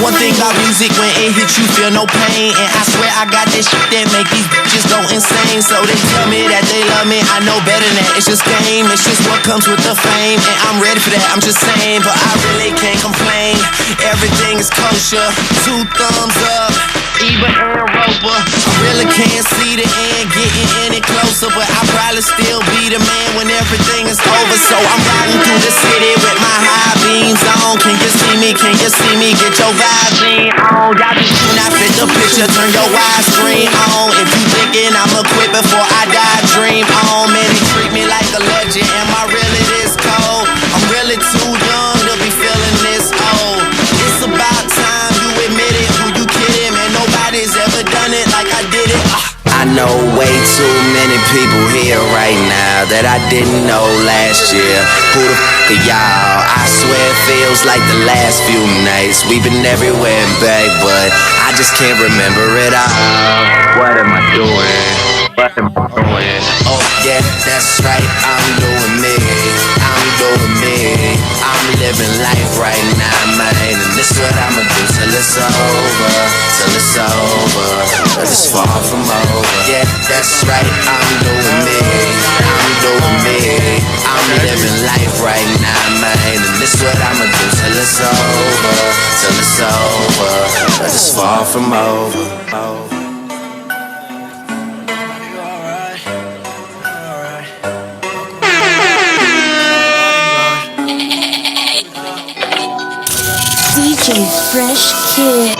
One thing about music, when it hits you feel no pain. And I swear I got this shit that make these bitches go insane. So they tell me that they love me, I know better than that. It's just game, it's just what comes with the fame. And I'm ready for that, I'm just saying, but I really can't complain. Everything is kosher, 2 thumbs up, even Aaron Roper. I really can't see the end getting any closer, but I'll probably still be the man when everything is over. So I'm riding through the city with my high beams on. Can you see me? Can you see me? Get your vibe in on. Y'all just do not fit the picture, turn your widescreen on. If you thinking I'ma quit before I die, dream on. Man, they treat me like a legend. Am I really this cold? I'm really too young to be feeling this old. It's about time you admit it, who people here right now that I didn't know last year. Who the f are y'all? I swear it feels like the last few nights. We've been everywhere and back, but I just can't remember it all. What am I doing? What am I doing? Oh yeah, that's right, I'm doing me. I'm doing me. I'm living life right now, man. And this is what I'ma do till it's over. Till it's over. But it's far from over. Yeah, that's right, I'm doing me. I'm doing me. I'm living life right now, man. And this is what I'ma do till it's over. Till it's over. But it's far from over. DJ Fresh Kid.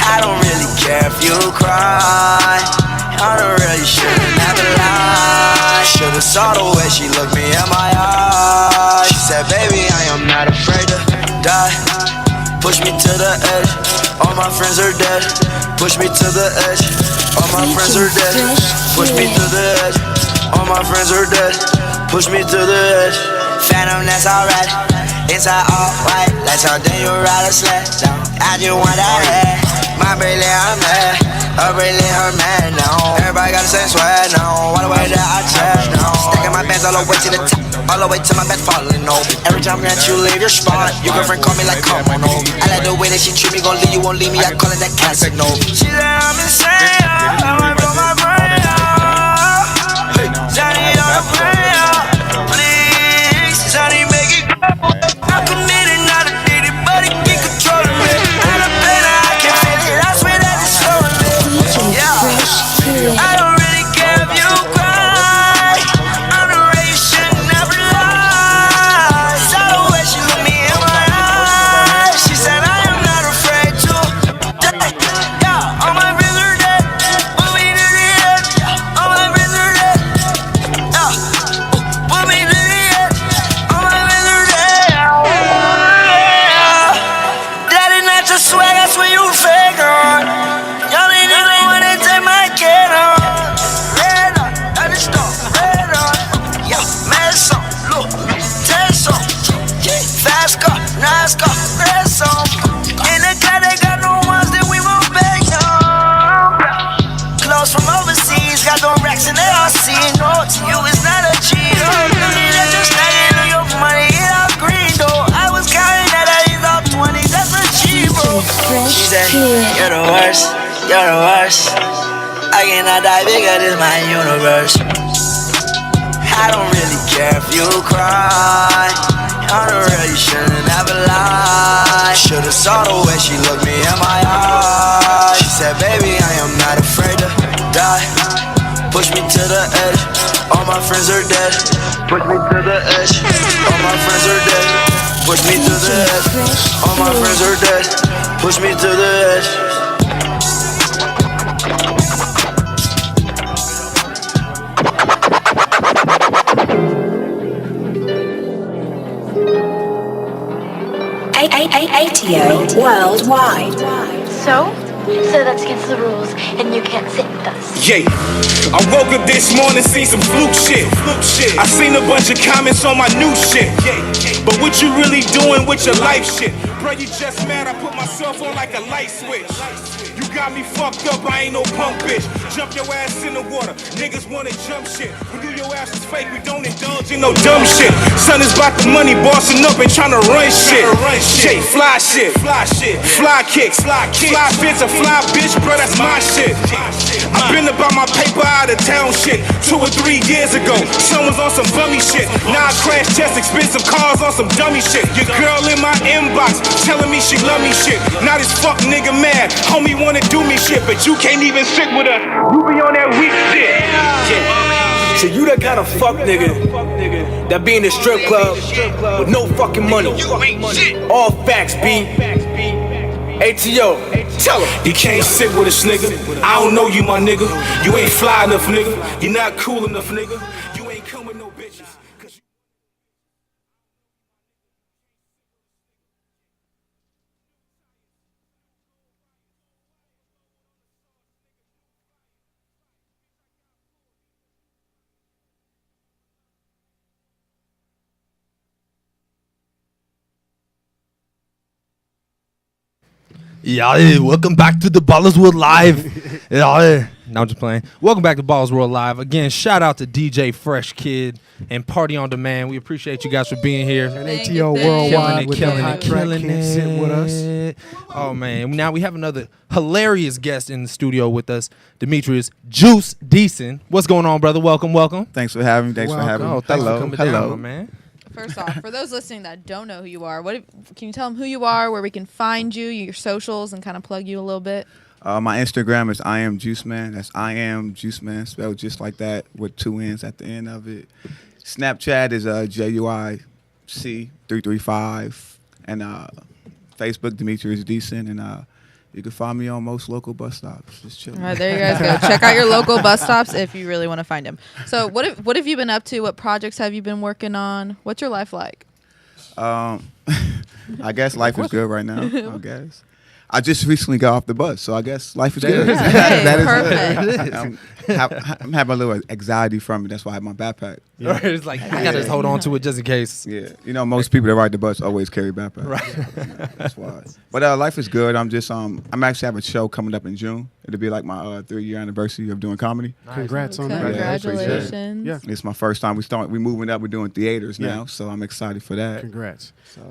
I don't really care if you cry. I don't really shouldn't never lie. Should've saw the way she looked me in my eyes. She said, baby, I am not afraid to die. Push me to the edge. All my friends are dead. Push me to the edge. All my friends are dead. Push me to the edge. All my friends are dead. Push me to the edge. Phantom, that's alright. Inside all white. Like something you ride a sled down. I just want that head. My bracelet, I'm mad. Her bracelet, her man now. Everybody got the same swag now. All the way that I check now. Stacking my bands all the way to the top. All the way to my bed falling over. Every time that you leave your spot, your girlfriend call me like, come on over. I like the way that she treat me, gon' leave you, won't leave me. I call it that classic no. She said I'm insane, I might blow my brain out. Hey, Johnny on the brain out. Please, Johnny make it go. I'm committed, not addicted, but it keep controlling me. I done been I can feel it, I swear that it's slowing me. Yeah, I don't really care if you cry. I'm the way you should never lie. Saw the way she looked me in my eyes. She said I am not afraid to die. Yeah, all my friends are dead. Put me to the edge. All my friends are dead. Yeah, put me to the edge. All my friends are dead. That is not your swag, that's what you fake on. Y'all ain't even wanna take my kid on. Red on, I just don't. Red on, yeah, mess on, look, test on. Yeah, fast car, nice car, press on. In the car, they got no ones that we won't beg on. Clothes from overseas, got no racks and they all see. No, to you it's not a cheat. Looking at your stacking on your money, it all green though. I was counting that he's all 20, that's a cheap bro. She said, you're the worst, you're the worst. I cannot die bigger than my universe. I don't really care if you cry. I don't really shouldn't ever lie. Should've saw the way she looked me in my eyes. She said, baby, I am not afraid to die. Push me to the edge. All my friends are dead. Push me to the edge. All my friends are dead. Push me to the edge. All my friends are dead. Push me to the edge. ATO worldwide. So that's against the rules, and you can't sit with us. Yeah, I woke up this morning, seen some fluke shit. I seen a bunch of comments on my new shit. But what you really doing with your life shit? Bro, you just mad I put myself on like a light switch. You got me fucked up, I ain't no punk bitch. Jump your ass in the water, niggas wanna jump shit. We do your ass is fake, we don't indulge in no dumb shit. Son is about the money, bossing up and tryna run shit. Shit, fly shit, fly kicks, fly fits, a fly bitch, bro, that's my shit. I been about my paper out of town shit 2 or 3 years ago. Son was on some bummy shit. Now I crash test expensive cars on some dummy shit. Your girl in my inbox telling me she love me shit. Now this fuck nigga mad, homie wanna do me shit, but you can't even sit with us. You be on that weak shit. Yeah. So you that kind of fuck nigga that be in the strip club with no fucking money. All facts, B. ATO, tell him. You can't sit with us, nigga. I don't know you, my nigga. You ain't fly enough, nigga. You're not cool enough, nigga. You ain't coming no bitches. Yeah, welcome back to the Ballerz World Live. Yeah, no, I'm just playing. Welcome back to Ballerz World Live. Again, shout out to DJ Fresh Kid and Party on Demand. We appreciate you guys for being here. And Thank ATO you, Worldwide with killing the it, hot track killing Can't Sit With Us. it. Oh, man. Now we have another hilarious guest in the studio with us, Demetrius Juice Deason. What's going on, brother? Welcome, welcome. Thanks for having me. Thanks for having me. Oh, thanks Hello. for coming Hello. down, my man. First off, for those listening that don't know who you are, can you tell them who you are, where we can find you, your socials, and kind of plug you a little bit? My Instagram is I am Juice Man. That's I am Juice Man, spelled just like that with 2 N's at the end of it. Snapchat is JUIC335, and Facebook Demetrius Deason, and you can find me on most local bus stops. Just chilling. All right, there you guys go. Check out your local bus stops if you really want to find him. So what have you been up to? What projects have you been working on? What's your life like? I guess life is good right now. I guess. I just recently got off the bus, so I guess life is good. Hey, That is perfect. good. I'm having a little anxiety from it. That's why I have my backpack. Yeah. Right, it's like, I got to just hold on to it just in case. Yeah, you know, most people that ride the bus always carry backpacks. Right. So, that's why. But life is good. I'm actually have a show coming up in June. It'll be like my 3-year anniversary of doing comedy. Nice. Congrats on that. Congratulations. Yeah. It's my first time. We're moving up. We're doing theaters now, so I'm excited for that. Congrats. So,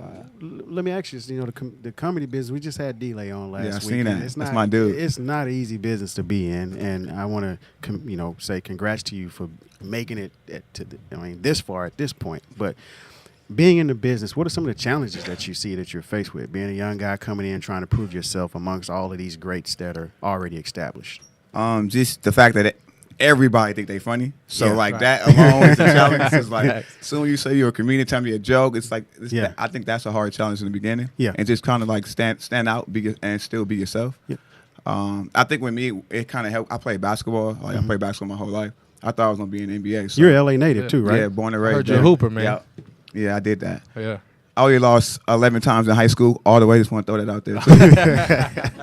let me ask you, the comedy business, we just had D-Lay on last week. Yeah, I've seen that. It's That's not, my dude. It's not an easy business to be in, and I want to, say congrats to you for making it this far at this point. But being in the business, what are some of the challenges that you see that you're faced with? Being a young guy coming in trying to prove yourself amongst all of these greats that are already established. Just the fact that everybody think they funny. So Yeah, like right. that alone is a challenge. It's like soon you say you're a comedian, tell me a joke. It's like I think that's a hard challenge in the beginning. Yeah. And just kind of like stand out, and still be yourself. Yeah. I think with me it kind of helped. I played basketball. Like I played basketball my whole life. I thought I was gonna be in the NBA. So. You're an LA native too, right? Yeah, born and raised. Heard you're a there. hooper, man. Yeah, I did that. Yeah. I only lost 11 times in high school. All the way, just want to throw that out there.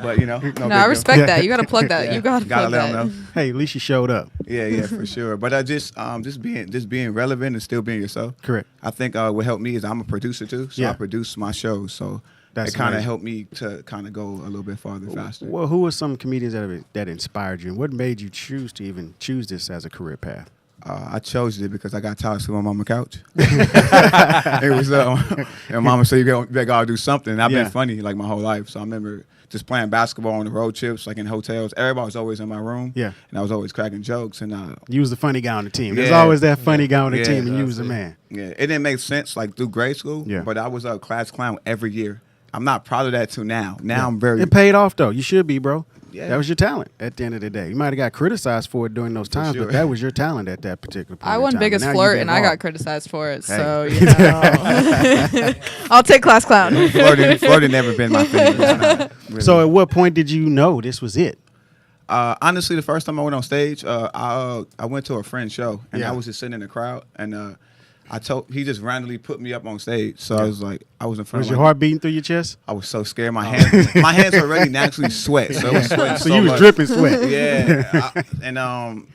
But no big I deal. respect that. You got to plug that. You got to plug let 'em that. know. Hey, at least you showed up. Yeah, for sure. But just being relevant and still being yourself. Correct. I think what helped me is I'm a producer too, so Yeah. I produce my shows. So That's it kind of amazing. helped me to kind of go a little bit farther, faster. Well, who are some comedians that inspired you, and what made you choose this as a career path? I chose it because I got tired of sitting on my mama couch. It was, and mama said, you gotta do something. And I've been funny like my whole life. So I remember just playing basketball on the road trips, like in hotels. Everybody was always in my room. Yeah. And I was always cracking jokes. And You was the funny guy on the team. There's Yeah. always that funny guy on the Yeah, team, and you was the man. yeah, it didn't make sense like through grade school. Yeah. But I was a class clown every year. I'm not proud of that till now. Now I'm very. It paid off though. You should be, bro. Yeah. That was your talent at the end of the day. You might have got criticized for it during those times, sure. but that was your talent at that particular point. I in won time. biggest Now you flirt, get and I got involved. criticized for it. Hey. So I'll take class clown. Flirting never been my thing. It's not really. So at what point did you know this was it? Honestly, the first time I went on stage, I went to a friend's show, and Yeah. I was just sitting in the crowd, and he just randomly put me up on stage. So I was like, I was in front Was of your heart beating through your chest? I was so scared. My hands already naturally sweat, so it was sweating So you was much. dripping sweat. Yeah, and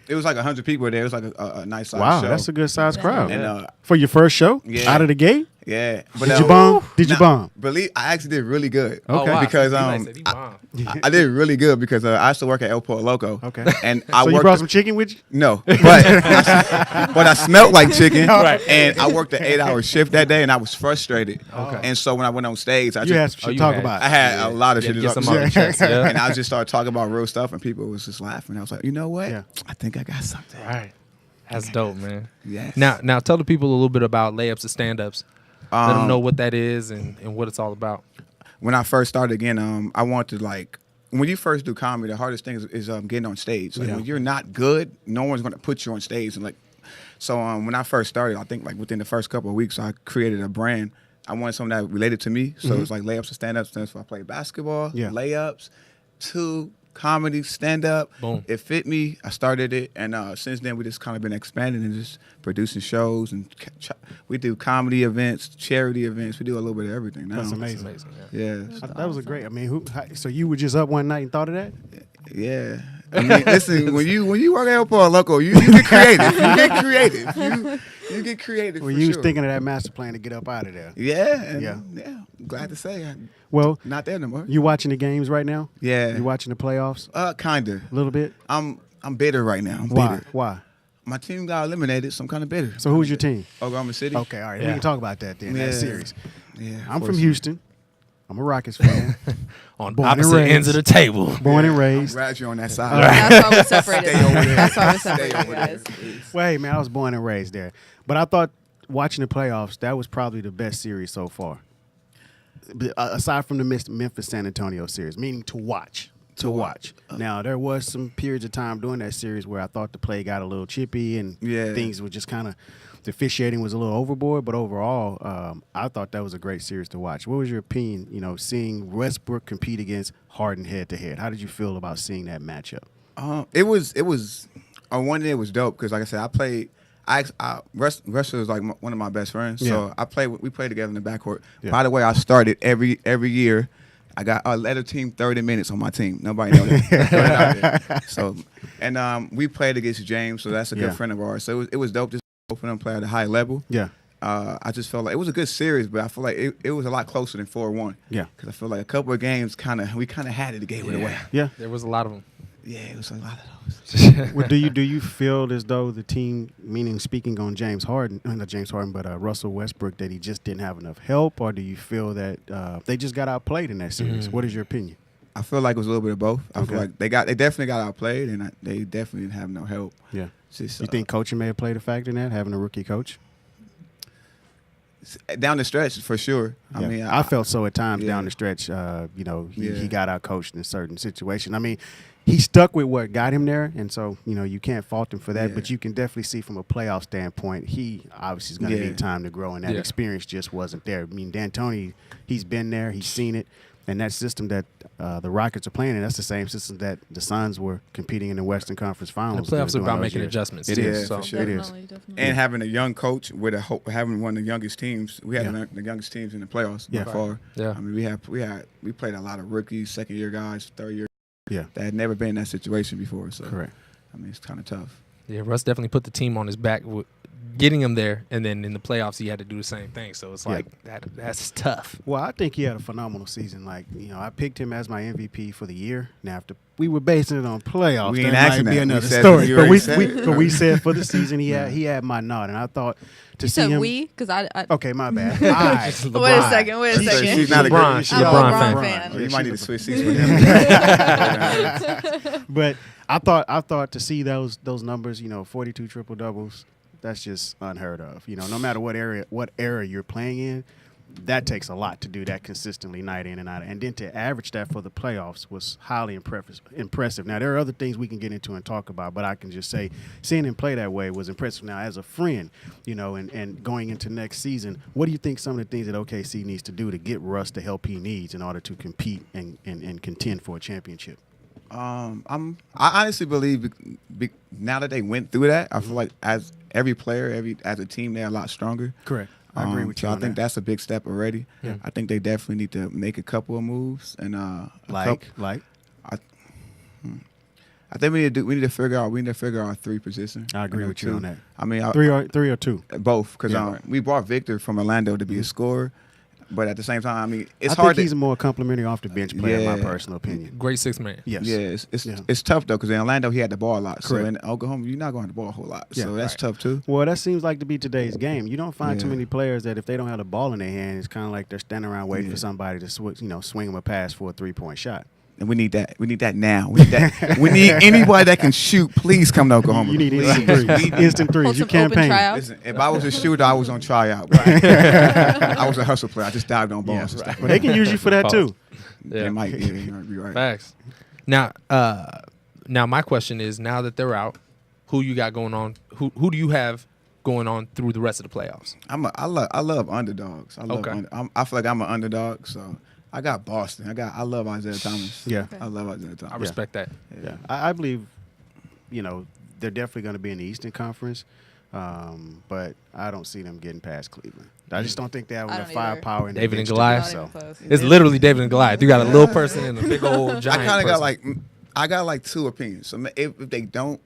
it was like 100 people there. It was like a nice size Wow, show. that's a good sized crowd. And for your first show, Yeah. out of the gate, yeah, but did you bomb? Did you bomb? Believe I actually did really good. Oh, wow. Because He said he bombed. I did really good because I used to work at El Pollo Loco. Okay. And I So you worked brought some chicken with you? No, but I smelled like chicken, Right. and I worked an 8-hour shift that day, and I was frustrated. Okay. And so when I went on stage, You had some shit to talk about. I had a lot of shit to Get talk some about. other checks, yeah. And I just started talking about real stuff, and people was just laughing. I was like, you know what? Yeah. I think I got something. Right. That's dope, man. Yes. Now tell the people a little bit about layups to stand-ups. Let them know what that is and what it's all about. When I first started again, I wanted to when you first do comedy, the hardest thing is getting on stage. Like when you're not good, no one's going to put you on stage. And so when I first started, I think within the first couple of weeks, I created a brand. I wanted something that related to me. So it's like layups to stand-ups. So I played basketball, layups, to comedy, stand-up. Boom. It fit me. I started it. And since then, we just kind of been expanding and just producing shows. And we do comedy events, charity events. We do a little bit of everything now. That's amazing. Yeah. That was a great. I mean, so you were just up one night and thought of that? Yeah. I mean, listen, when you work at El Pollo Loco, you get creative. You get creative. You get creative. Well, for you was sure. thinking of that master plan to get up out of there. Yeah. And Yeah. glad to say, Well, not there no more. You watching the games right now? Yeah. You watching the playoffs? Kinda. A little bit. I'm bitter right now. I'm Why? bitter. Why? My team got eliminated, so I'm kind of bitter. So who's your team? Oklahoma City. Okay, all right. We can talk about that then. Yeah. That series. Yeah. I'm from Houston. I'm a Rockets fan. On Born and opposite raised. ends of the table. Born and raised. Glad you're on that side. That's why we separated. Stay over there. That's why we Stay separated, over there, guys. please. Well, hey, man, I was born and raised there. But I thought watching the playoffs, that was probably the best series so far. Aside from the Memphis-San Antonio series, meaning to watch. Now, there was some periods of time during that series where I thought the play got a little chippy and things were just kind of, the officiating was a little overboard. But overall, I thought that was a great series to watch. What was your opinion, seeing Westbrook compete against Harden head-to-head? How did you feel about seeing that matchup? It was on one day it was dope because, like I said, I played. Russell was like one of my best friends, so we played together in the backcourt. Yeah. By the way, I started every year. I led a team 30 minutes on my team. Nobody knows that. So, and we played against James, so that's a good friend of ours. So it was dope to see both of them play at a high level. Yeah. I just felt like it was a good series, but I feel like it was a lot closer than 4-1. Yeah. Because I feel like a couple of games we kind of had it to give it away. Yeah. There was a lot of them. Yeah, it was a lot of those. Well, do you feel as though the team, meaning speaking on James Harden, not James Harden, but Russell Westbrook, that he just didn't have enough help, or do you feel that they just got outplayed in that series? What is your opinion? I feel like it was a little bit of both. I feel like they definitely got outplayed, and they definitely didn't have no help. Yeah. Just, you think coaching may have played a factor in that, having a rookie coach? Down the stretch, for sure. Yeah. I mean, I felt so at times down the stretch. He got out coached in a certain situation. I mean, he stuck with what got him there, and so you can't fault him for that. Yeah. But you can definitely see from a playoff standpoint, he obviously is going to need time to grow, and that experience just wasn't there. I mean, D'Antoni, he's been there, he's seen it, and that system that the Rockets are playing in, that's the same system that the Suns were competing in the Western Conference Finals. The playoffs are about making adjustments. It is, for sure. It is. Definitely. And having a young coach with having one of the youngest teams, we had the youngest teams in the playoffs by far. Yeah. I mean, we played a lot of rookies, second year guys, third year. Yeah. That had never been in that situation before. So correct. I mean, it's kind of tough. Yeah, Russ definitely put the team on his back, getting him there, and then in the playoffs he had to do the same thing. So it's like that's tough. Well, I think he had a phenomenal season. Like I picked him as my MVP for the year. Now, after we were basing it on playoffs, we ain't that asking might be that. another We story. But we said for the season he had my nod, and I thought to see him. We because I okay, my bad. Wait a second. She's not LeBron. a She's a LeBron fan. You might need to switch seats with him. But I thought to see those numbers, 42 triple doubles, that's just unheard of. No matter what era you're playing in, that takes a lot to do that consistently night in and out. And then to average that for the playoffs was highly impressive. Now, there are other things we can get into and talk about, but I can just say seeing him play that way was impressive. Now, as a friend, and going into next season, what do you think some of the things that OKC needs to do to get Russ the help he needs in order to compete and contend for a championship? I honestly believe now that they went through that, I feel like as every player, as a team, they're a lot stronger. Correct. I agree with you. So I think that's a big step already. Yeah. I think they definitely need to make a couple of moves and I think we need to figure out our three position. I agree with you on that. I mean, three or two, both, because we brought Victor from Orlando to be a scorer. But at the same time, I mean, it's I hard. He's a more complimentary off the bench player, in my personal opinion. Great sixth man. Yes. Yeah, it's tough though because in Orlando he had the ball a lot. Correct. So in Oklahoma you're not going to the ball a whole lot. Yeah, so that's tough too. Well, that seems like to be today's game. You don't find too many players that if they don't have the ball in their hand, it's kind of like they're standing around waiting for somebody to swing them a pass for a 3-point shot. And we need that. We need that now. We need that. We need anybody that can shoot. Please come to Oklahoma. You need instant threes. Instant threes. You campaign. Listen, if I was a shooter, I was on tryout. Right? I was a hustle player. I just dived on balls. Right. Well, they can use you for that too. Yeah, might. Yeah, you might be right. Facts. Now, my question is: now that they're out, who you got going on? Who do you have going on through the rest of the playoffs? I love underdogs. I feel like I'm an underdog. So. I got Boston. I love Isaiah Thomas. Yeah. I love Isaiah Thomas. I respect that. Yeah. I believe, they're definitely going to be in the Eastern Conference, but I don't see them getting past Cleveland. I just don't think they have enough firepower. In David and Goliath. So. It's literally David and Goliath. You got a little person and a big old giant. I got like two opinions. So if they don't,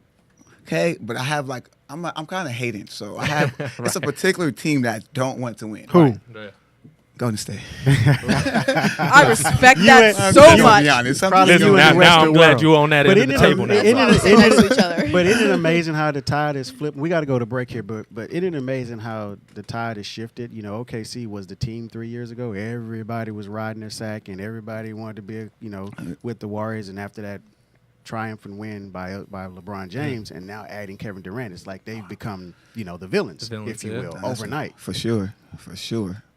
okay, but I have I'm kind of hating. So I have it's a particular team that I don't want to win. Who? Right? Golden State. I respect You that ain't- so You much. be honest. Some Probably people- you and the rest now of I'm the glad world. you on that But end of the table now. But But isn't it amazing how the tide is flipped? We got to go to break here, but isn't it amazing how the tide has shifted? You know, OKC was the team 3 years ago. Everybody was riding their sack, and everybody wanted to be, with the Warriors. And after that triumphant win by LeBron James, and now adding Kevin Durant, it's like they've become, the villains, if you will, overnight. For sure.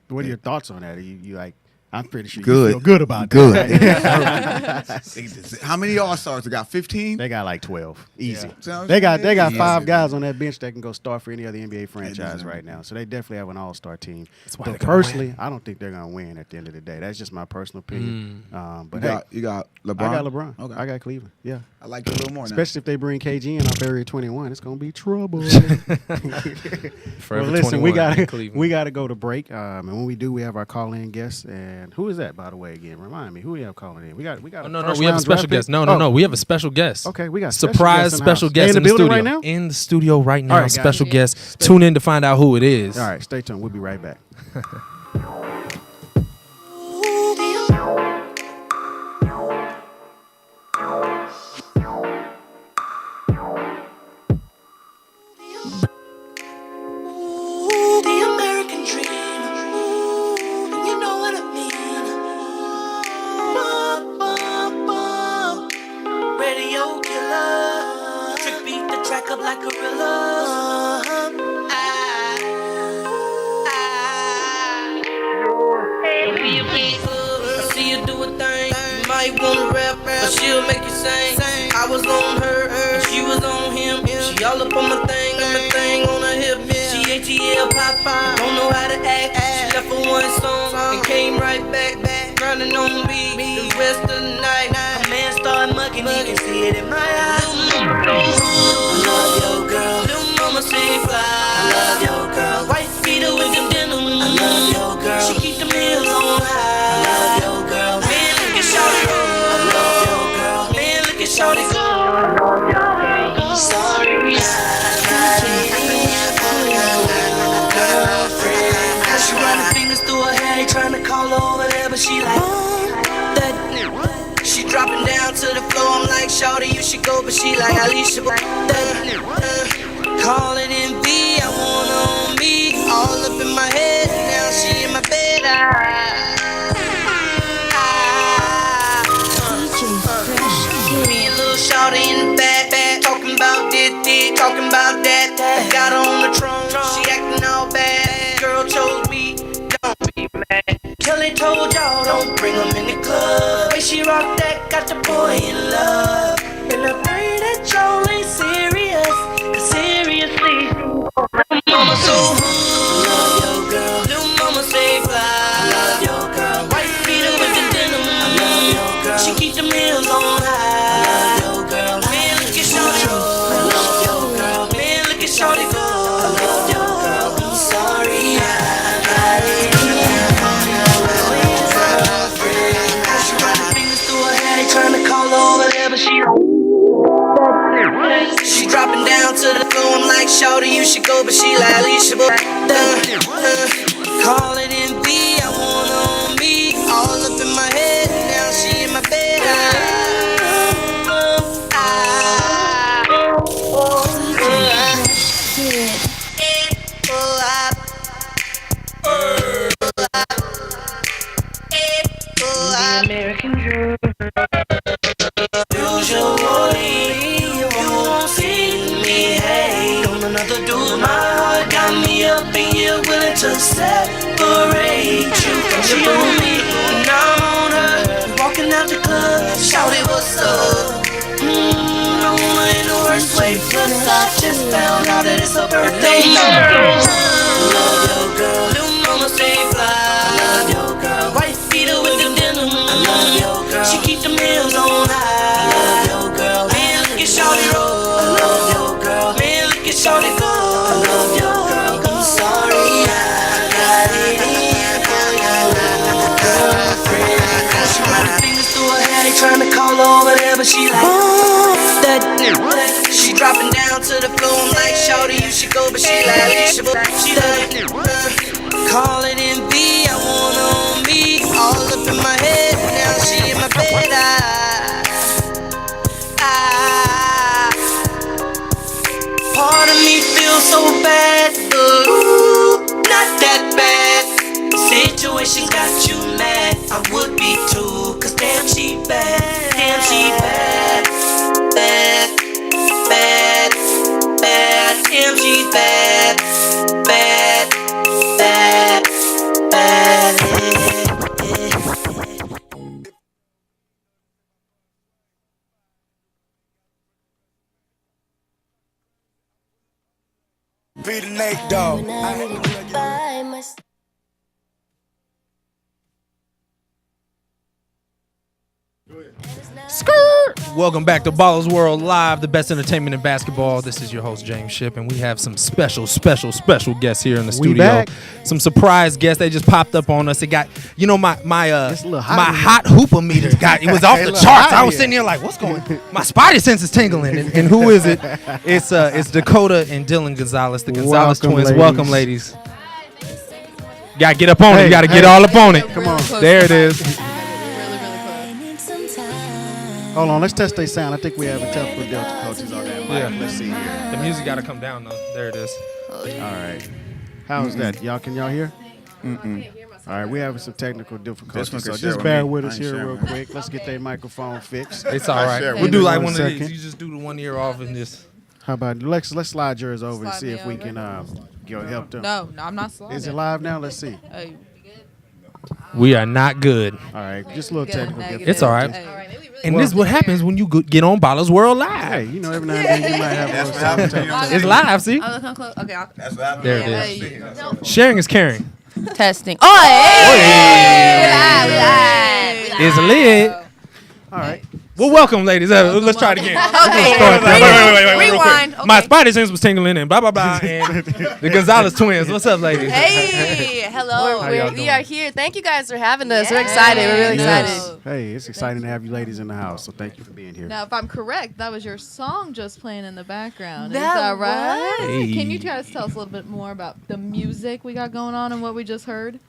What are your thoughts on that? Are you like? I'm pretty sure Good. you feel good about Good. that. How many All-Stars? They got 15? They got like 12. Easy. Yeah. They got Easy. 5 guys on that bench that can go start for any other NBA franchise right now. So they definitely have an all-star team. But personally, I don't think they're going to win at the end of the day. That's just my personal opinion. But you got LeBron? I got LeBron. Okay. I got Cleveland. Yeah. I like it a little more now. Especially if they bring KG in off Area 21. It's going to be trouble. Forever Well, listen, 21 in Cleveland. we got to go to break. And when we do, we have our call-in guest. And who is that, by the way, again? Remind me. Who we have calling in? We got. No, a we have a first-round special draft guest. pick? No. We have a special guest. Okay, we got surprise special guest in the building studio. right now. In the studio right now. All right, special guys. guest. Tune in to find out who it is. All right, stay tuned. We'll be right back. The American dream, you know what I mean. Radio killer, trick beat the track up like gorillas. I see you do a thing, you might wanna rap, but she'll make you sing. I was on her, and she was on him. She all up on my thing on her hip. She ATL Papa, don't know how to act. She left for one song and came right back, running on me the rest of the night. A man started mugging, he can see it in my eyes. I love your girl, little mama say fly. I love your girl, white feeder with them denim. I love your girl, she keep the meals on high. I love your girl, man look at shawty go. I love your girl, man look at shawty go. Sorry, she running fingers through her hair, trying to call her over there, but she like that. She dropping down to the floor. I'm like, shawty, you should go, but she like, Alicia, that. Call it in V, I want her on me, all up in my head. Now she in my bed. Me and little shawty in the back, talking about this, talking about that. Got her on the throne, she acting all bad. Girl told me, don't be mad. Kelly told y'all, don't bring them in the club. Way she rock that, got the boy in love. And I pray that y'all ain't serious, 'cause seriously, mama so I love your girl, little mama say fly. I love your girl, white feeder with the denim. I love your girl, she keep the meals on high. I love your girl, man look at shawty go. I love your girl, man look at shawty go. I love your girl, I'm sorry I got it. She running fingers through her hair, trying to call her over there, but she dropping down to the floor. I'm like, shawty, you should go, but she like, Alicia, call it in V, I want her on me, all up in my head. Now she in my bed. The American dream. Usually you won't see me, hey. Don't another dude, my heart got me up and you're willing to separate you from she on me, and I'm on her. We walking out the club, shouted what's up. I wanna in the worst way, plus I just found out that it's her birthday. Love your girl, little mama say fly. I love your girl, white feeder with them denim. I love your girl, she keep the meals on high. I love your girl, man look at shawty roll. I love your girl, man look at shawty go. I love your girl, I'm sorry I got it in for your girlfriend. She running fingers through her hair, trying to call her over there, but she like that. She dropping down to the floor. I'm like, shawty, you should go, but she like, Alicia, she like, Call it envy, I want her on me. All up in my head, now she in my bed. Part of me feels so bad, but ooh, not that bad. Situation got you mad, I would be too. Cause damn she bad, damn she bad. Bad, bad, bad. Damn she bad, bad, bad, bad. Be the Nate dog. Welcome back to Ballerz World Live, the best entertainment in basketball. This is your host, James Shipp, and we have some special guests here in the studio. Back. Some surprise guests. They just popped up on us. It got, you know, my hot hooper meter it was off the charts. I was sitting here like, what's going on? My spidey sense is tingling. And who is it? It's Dakota and Dylan Gonzalez, the Gonzalez twins. Ladies. Welcome, ladies. You gotta get up on it. You gotta get all up on it. Come on. There it is. Hold on, let's test their sound. I think we have a technical difficulties on that mic. Yeah. Let's see here. The music gotta come down though. There it is. All right. How's that? Can y'all hear? All right, we having some technical difficulties, so just bear with us here real quick. Let's get their microphone fixed. It's all right. We'll do like one of these. You just do the one ear off and just. How about let's slide yours over and see if we can help them. No, I'm not sliding. Is it live now? Let's see. Hey. We are not good. All right, just a little technical difficulty. It's all right. And this is what happens when you get on Ballerz World Live. Hey, you know, every now and then you might have one. It's live, see? I'll come close. Okay, That's live. There it is. Sharing is caring. testing. Oh, hey! We live. It's lit. All right. Well, welcome, ladies. Let's try it again. Okay. Wait, Rewind. Okay. My spidey sense was tingling and blah, blah, blah. And the Gonzalez twins. What's up, ladies? Hey, hello. How y'all We are here. Thank you guys for having us. We're excited. We're really excited. Hey, it's exciting to have you ladies in the house, so thank you for being here. Now, if I'm correct, that was your song just playing in the background. That Is that right? Hey. Can you guys tell us a little bit more about the music we got going on and what we just heard?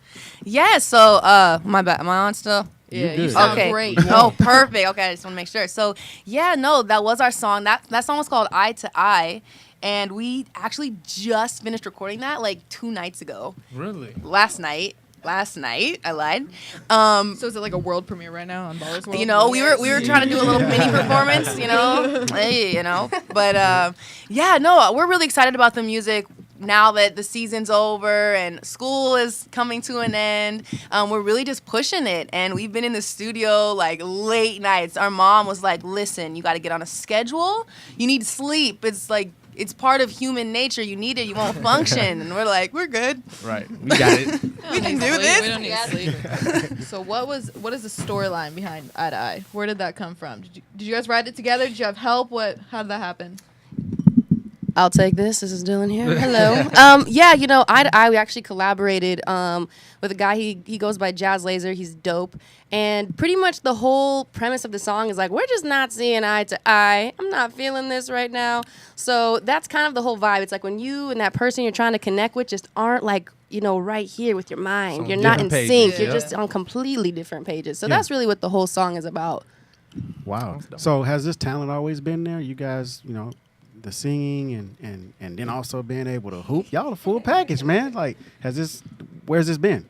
Yeah, so my bad. Am I on still? Yeah, good. you sound Okay. great. Oh, perfect. Okay, I just want to make sure. So, yeah, no, that was our song. That song was called Eye to Eye, and we actually just finished recording that like 2 nights ago. Really? Last night, I lied. So is it like a world premiere right now on Ballerz World? You know, we were trying to do a little mini performance, you know. Hey, you know. But yeah, no, we're really excited about the music. Now that the season's over and school is coming to an end, we're really just pushing it. And we've been in the studio like late nights. Our mom was like, listen, you got to get on a schedule. You need sleep. It's like, it's part of human nature. You need it. You won't function. And we're like, we're good. Right. We got it. We can do this. We don't need sleep. So what is the storyline behind Eye to Eye? Where did that come from? Did you guys write it together? Did you have help? How did that happen? I'll take this. This is Dylan here. Hello. Yeah, you know, Eye to Eye, we actually collaborated with a guy. He goes by Jazz Laser. He's dope. And pretty much the whole premise of the song is like, we're just not seeing eye to eye. I'm not feeling this right now. So that's kind of the whole vibe. It's like when you and that person you're trying to connect with just aren't like, you know, right here with your mind. You're not in sync. You're just on completely different pages. So that's really what the whole song is about. Wow. So has this talent always been there? You guys, you know, the singing and then also being able to hoop. Y'all a full package, man. Like, where's this been?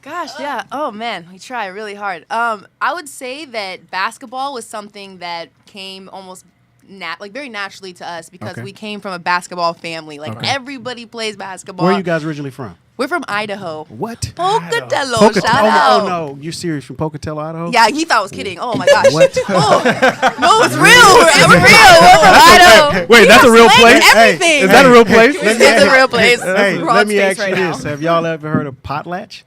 Gosh, yeah. Oh, man, we try really hard. I would say that basketball was something that came almost very naturally to us because we came from a basketball family. Like, everybody plays basketball. Where are you guys originally from? We're from Idaho. What? Pocatello, shout out. Oh, no. You're serious? From Pocatello, Idaho? Yeah, he thought I was kidding. Oh, my gosh. What? Oh, no, it's real. We're real. We're from Idaho. Wait, that's a real place? Everything. Is that a real place? It's a real place. Hey, let me ask you right this. Have y'all ever heard of potlatch?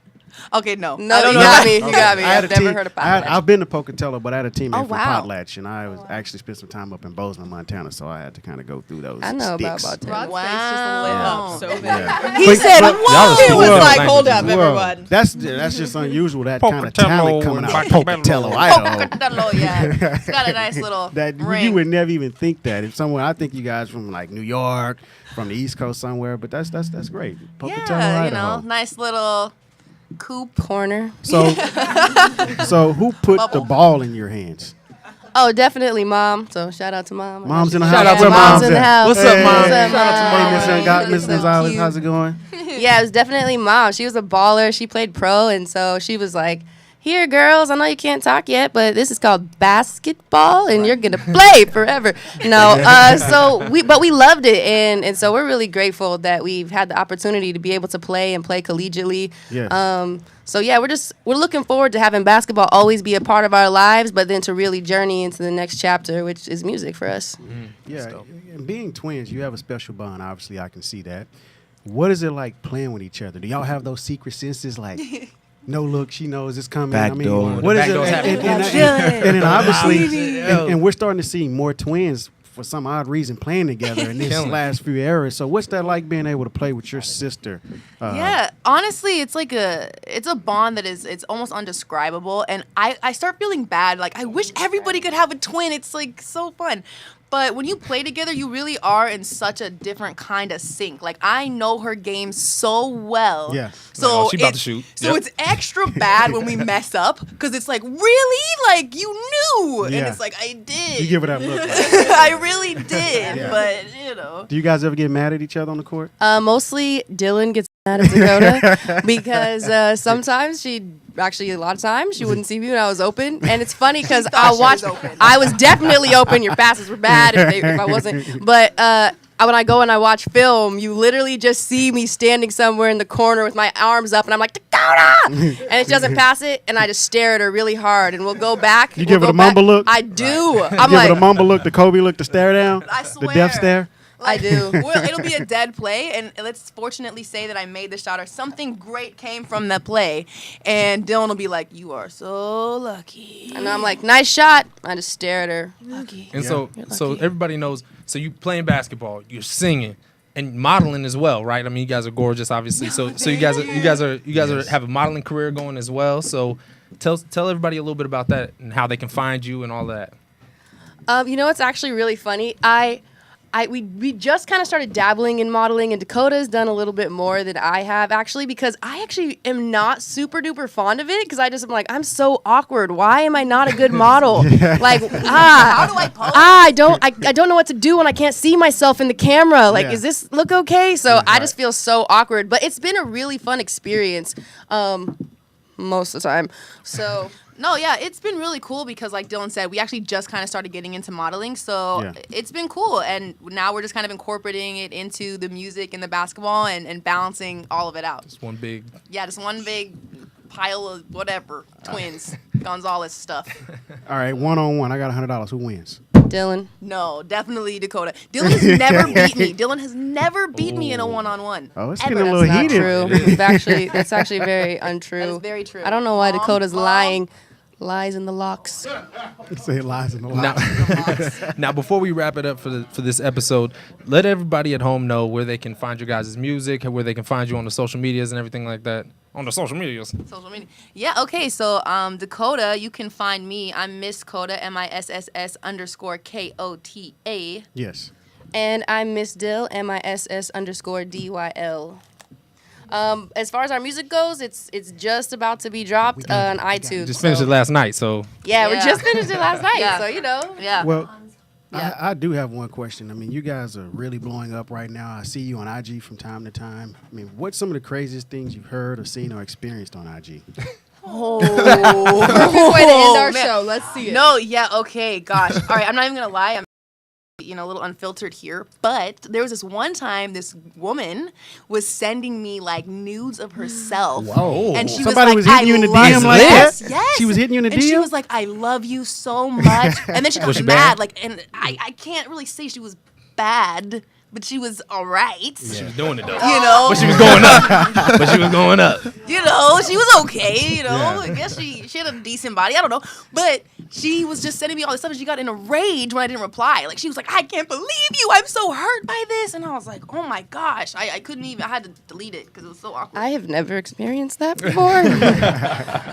Okay, no. No, I don't you know. got me. You got me. I had I've a never team- heard of I've been to Pocatello, but I had a teammate Oh, from wow. Potlatch, and I was actually spent some time up in Bozeman, Montana, so I had to kind of go through those. I know about sticks. Montana. Rod's face just lit up so bad. Yeah. He said, y'all "Whoa!" are He was spoiled like, with "Hold up, Well, everyone." that's just unusual. That kind of Pocatello talent coming and out of Pocatello. Pocatello, Idaho. Pocatello, yeah. It's got a nice little That ring. you would never even think that. If someone, I think you guys from like New York, from the East Coast somewhere, but that's great. Pocatello, Yeah, you Idaho. know, nice little coop. Corner. So, so who put the Bubble. ball in your hands? Oh, definitely mom. So shout out to mom. Mom's in the Shout house. out to Where Mom's in the at? house. What's up, Mom? What's up, Shout out to Mom? Hey, Miss Mom. Miss Gonzalez, cute. how's it going? Yeah, it was definitely mom. She was a baller. She played pro, and so she was like, "Here, girls, I know you can't talk yet, but this is called basketball, and you're gonna play forever." No, but we loved it, and so we're really grateful that we've had the opportunity to be able to play and play collegiately. Yes. So yeah, we're looking forward to having basketball always be a part of our lives, but then to really journey into the next chapter, which is music for us. Yeah, and being twins, you have a special bond. Obviously, I can see that. What is it like playing with each other? Do y'all have those secret senses like? No, look, she knows it's coming. Back I mean, door. what is Back it? door's happening. And then obviously, Yo. and we're starting to see more twins for some odd reason playing together in this Killing it. last few eras. So, what's that like being able to play with your sister? Yeah, honestly, it's like it's a bond that it's almost undescribable, and I start feeling bad. Like I wish everybody could have a twin. It's like so fun. But when you play together, you really are in such a different kind of sync. Like I know her game so well. Yeah. So Like, oh, she about to it's- shoot. So Yep. it's extra bad when we mess up because it's like, really? Like you knew, and Yeah. it's like I did. You give her that look. Like, I really did, Yeah. but you know. do you guys ever get mad at each other on the court? Mostly Dylan gets mad at Dakota because sometimes a lot of times she wouldn't see me when I was open, and it's funny because I watched. I was definitely open. Your passes were bad if I wasn't, but when I go and I watch film, you literally just see me standing somewhere in the corner with my arms up, and I'm like, Dakota! And she doesn't pass it, and I just stare at her really hard, and we'll go back. You give we'll it a go back. mumble look? I do. I'm Give like, it a mumble look, the Kobe look, the stare down, I the death swear. stare. I do. Well, it'll be a dead play, and let's fortunately say that I made the shot or something great came from that play, and Dylan will be like, "You are so lucky," and I'm like, nice shot. I just stare at her. Lucky. And Yeah. so everybody knows. So you playing basketball, you're singing, and modeling as well, right? I mean, you guys are gorgeous, obviously. So you guys have a modeling career going as well. So tell everybody a little bit about that and how they can find you and all that. You know, it's actually really funny. We just kind of started dabbling in modeling, and Dakota's done a little bit more than I have actually, because I actually am not super duper fond of it, because I just am like, I'm so awkward. Why am I not a good model? Like, How do I pose? I don't know what to do when I can't see myself in the camera. Like, Yeah. is this look okay? So I just feel so awkward, but it's been a really fun experience most of the time. So. No, yeah, it's been really cool because, like Dylan said, we actually just kind of started getting into modeling, so Yeah. it's been cool. And now we're just kind of incorporating it into the music and the basketball and balancing all of it out. Just one big. Yeah, just one big pile of whatever, twins, Gonzalez stuff. All right, 1-on-1. I got $100. Who wins? Dylan. No, definitely Dakota. Dylan has never beat me. Dylan has never beat me in a one-on-one. Oh, it's ever. getting a little That's not heated. true. That's actually very untrue. That is very true. I don't know why Mom, Dakota's Mom. lying. Lies in the locks. Say it lies in the Now, lie. now, before we wrap it up for this episode, let everybody at home know where they can find your guys' music, where they can find you on the social medias and everything like that. On the social medias. Social media. Yeah, okay, so Dakota, you can find me. I'm Miss Kota, MISSS_KOTA. Yes. And I'm Miss Dill, MISS_DYL. As far as our music goes, it's just about to be dropped on iTunes. Just finished it last night, so. Yeah, we just finished it last night, Yeah. so you know. Yeah. Well, I do have one question. I mean, you guys are really blowing up right now. I see you on IG from time to time. I mean, what's some of the craziest things you've heard or seen or experienced on IG? Perfect way to end our man. show. Let's see it. No, yeah, okay, gosh. All right, I'm not even going to lie. I'm a little unfiltered here, but there was this one time this woman was sending me like nudes of herself. Whoa. And she Somebody was was like, hitting you in the I DM love like yes, that? Yes. She was hitting you in the and DM? she was like, I love you so much. And then she got Was she mad. bad? Like, and I can't really say she was bad. but she was all right. She was doing it though. You know, but she was going up. But she was going up. You know, she was okay. You know, I guess she had a decent body. I don't know, but she was just sending me all this stuff, and she got in a rage when I didn't reply. Like she was like, "I can't believe you! I'm so hurt by this," and I was like, "Oh my gosh!" I couldn't even. I had to delete it because it was so awkward. I have never experienced that before,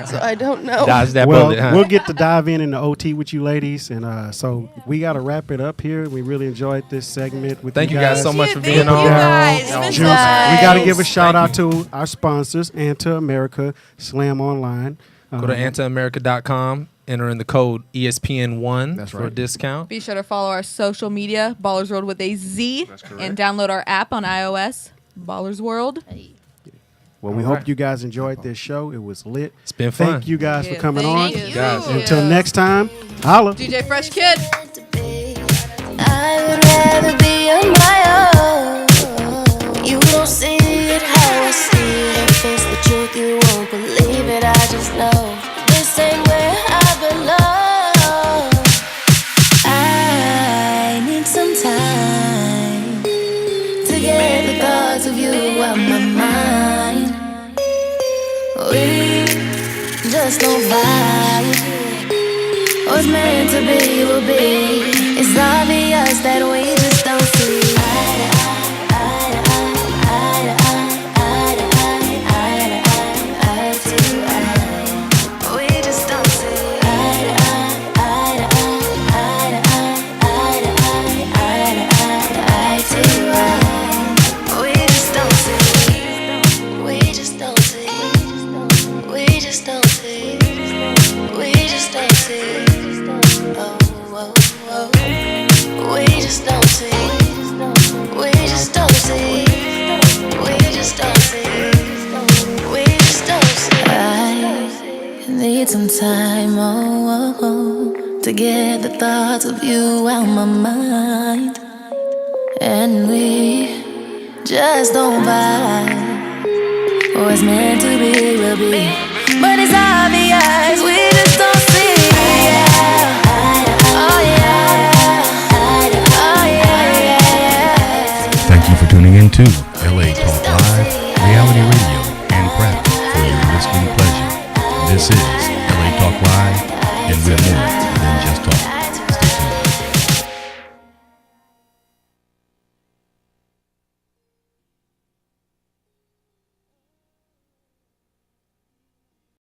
so I don't know. Dodge that Well, bullet, huh? we'll get to dive in the OT with you ladies, and so we got to wrap it up here. We really enjoyed this segment with Thank you guys so much for Thank being you on. guys. It's been Juice. We nice. got to give a shout out to our sponsors, Anta America, Slam Online. Go to antaamerica.com. Enter in the code ESPN1 for a discount. Be sure to follow our social media, Ballerz World with a Z, That's correct. and download our app on iOS, Ballerz World. Well, we hope you guys enjoyed this show. It was lit. It's been fun. Thank you guys for Yeah, coming thank on. you. Guys. Until next time, holla. DJ Fresh Kid. I would rather be on my own. You don't see it how I see it. Face the truth, you won't believe it. I just know this ain't where I belong. I need some time to get the thoughts of you out my mind. We just don't vibe. What's meant to be will be. It's obvious that we just don't see eye to eye. We just don't see eye to eye. We just don't see. We just don't see. We just don't see. We just don't see. Oh, oh, oh. We just don't see. We just don't see. We just don't see. We just don't see. I need some time, to get the thoughts of you out my mind. And we just don't vibe. What's meant to be will be. But it's obvious we just don't see. Thank you for tuning in to LA Talk Live, reality radio, and craft for your listening pleasure. This is LA Talk Live, and we're more than just talk.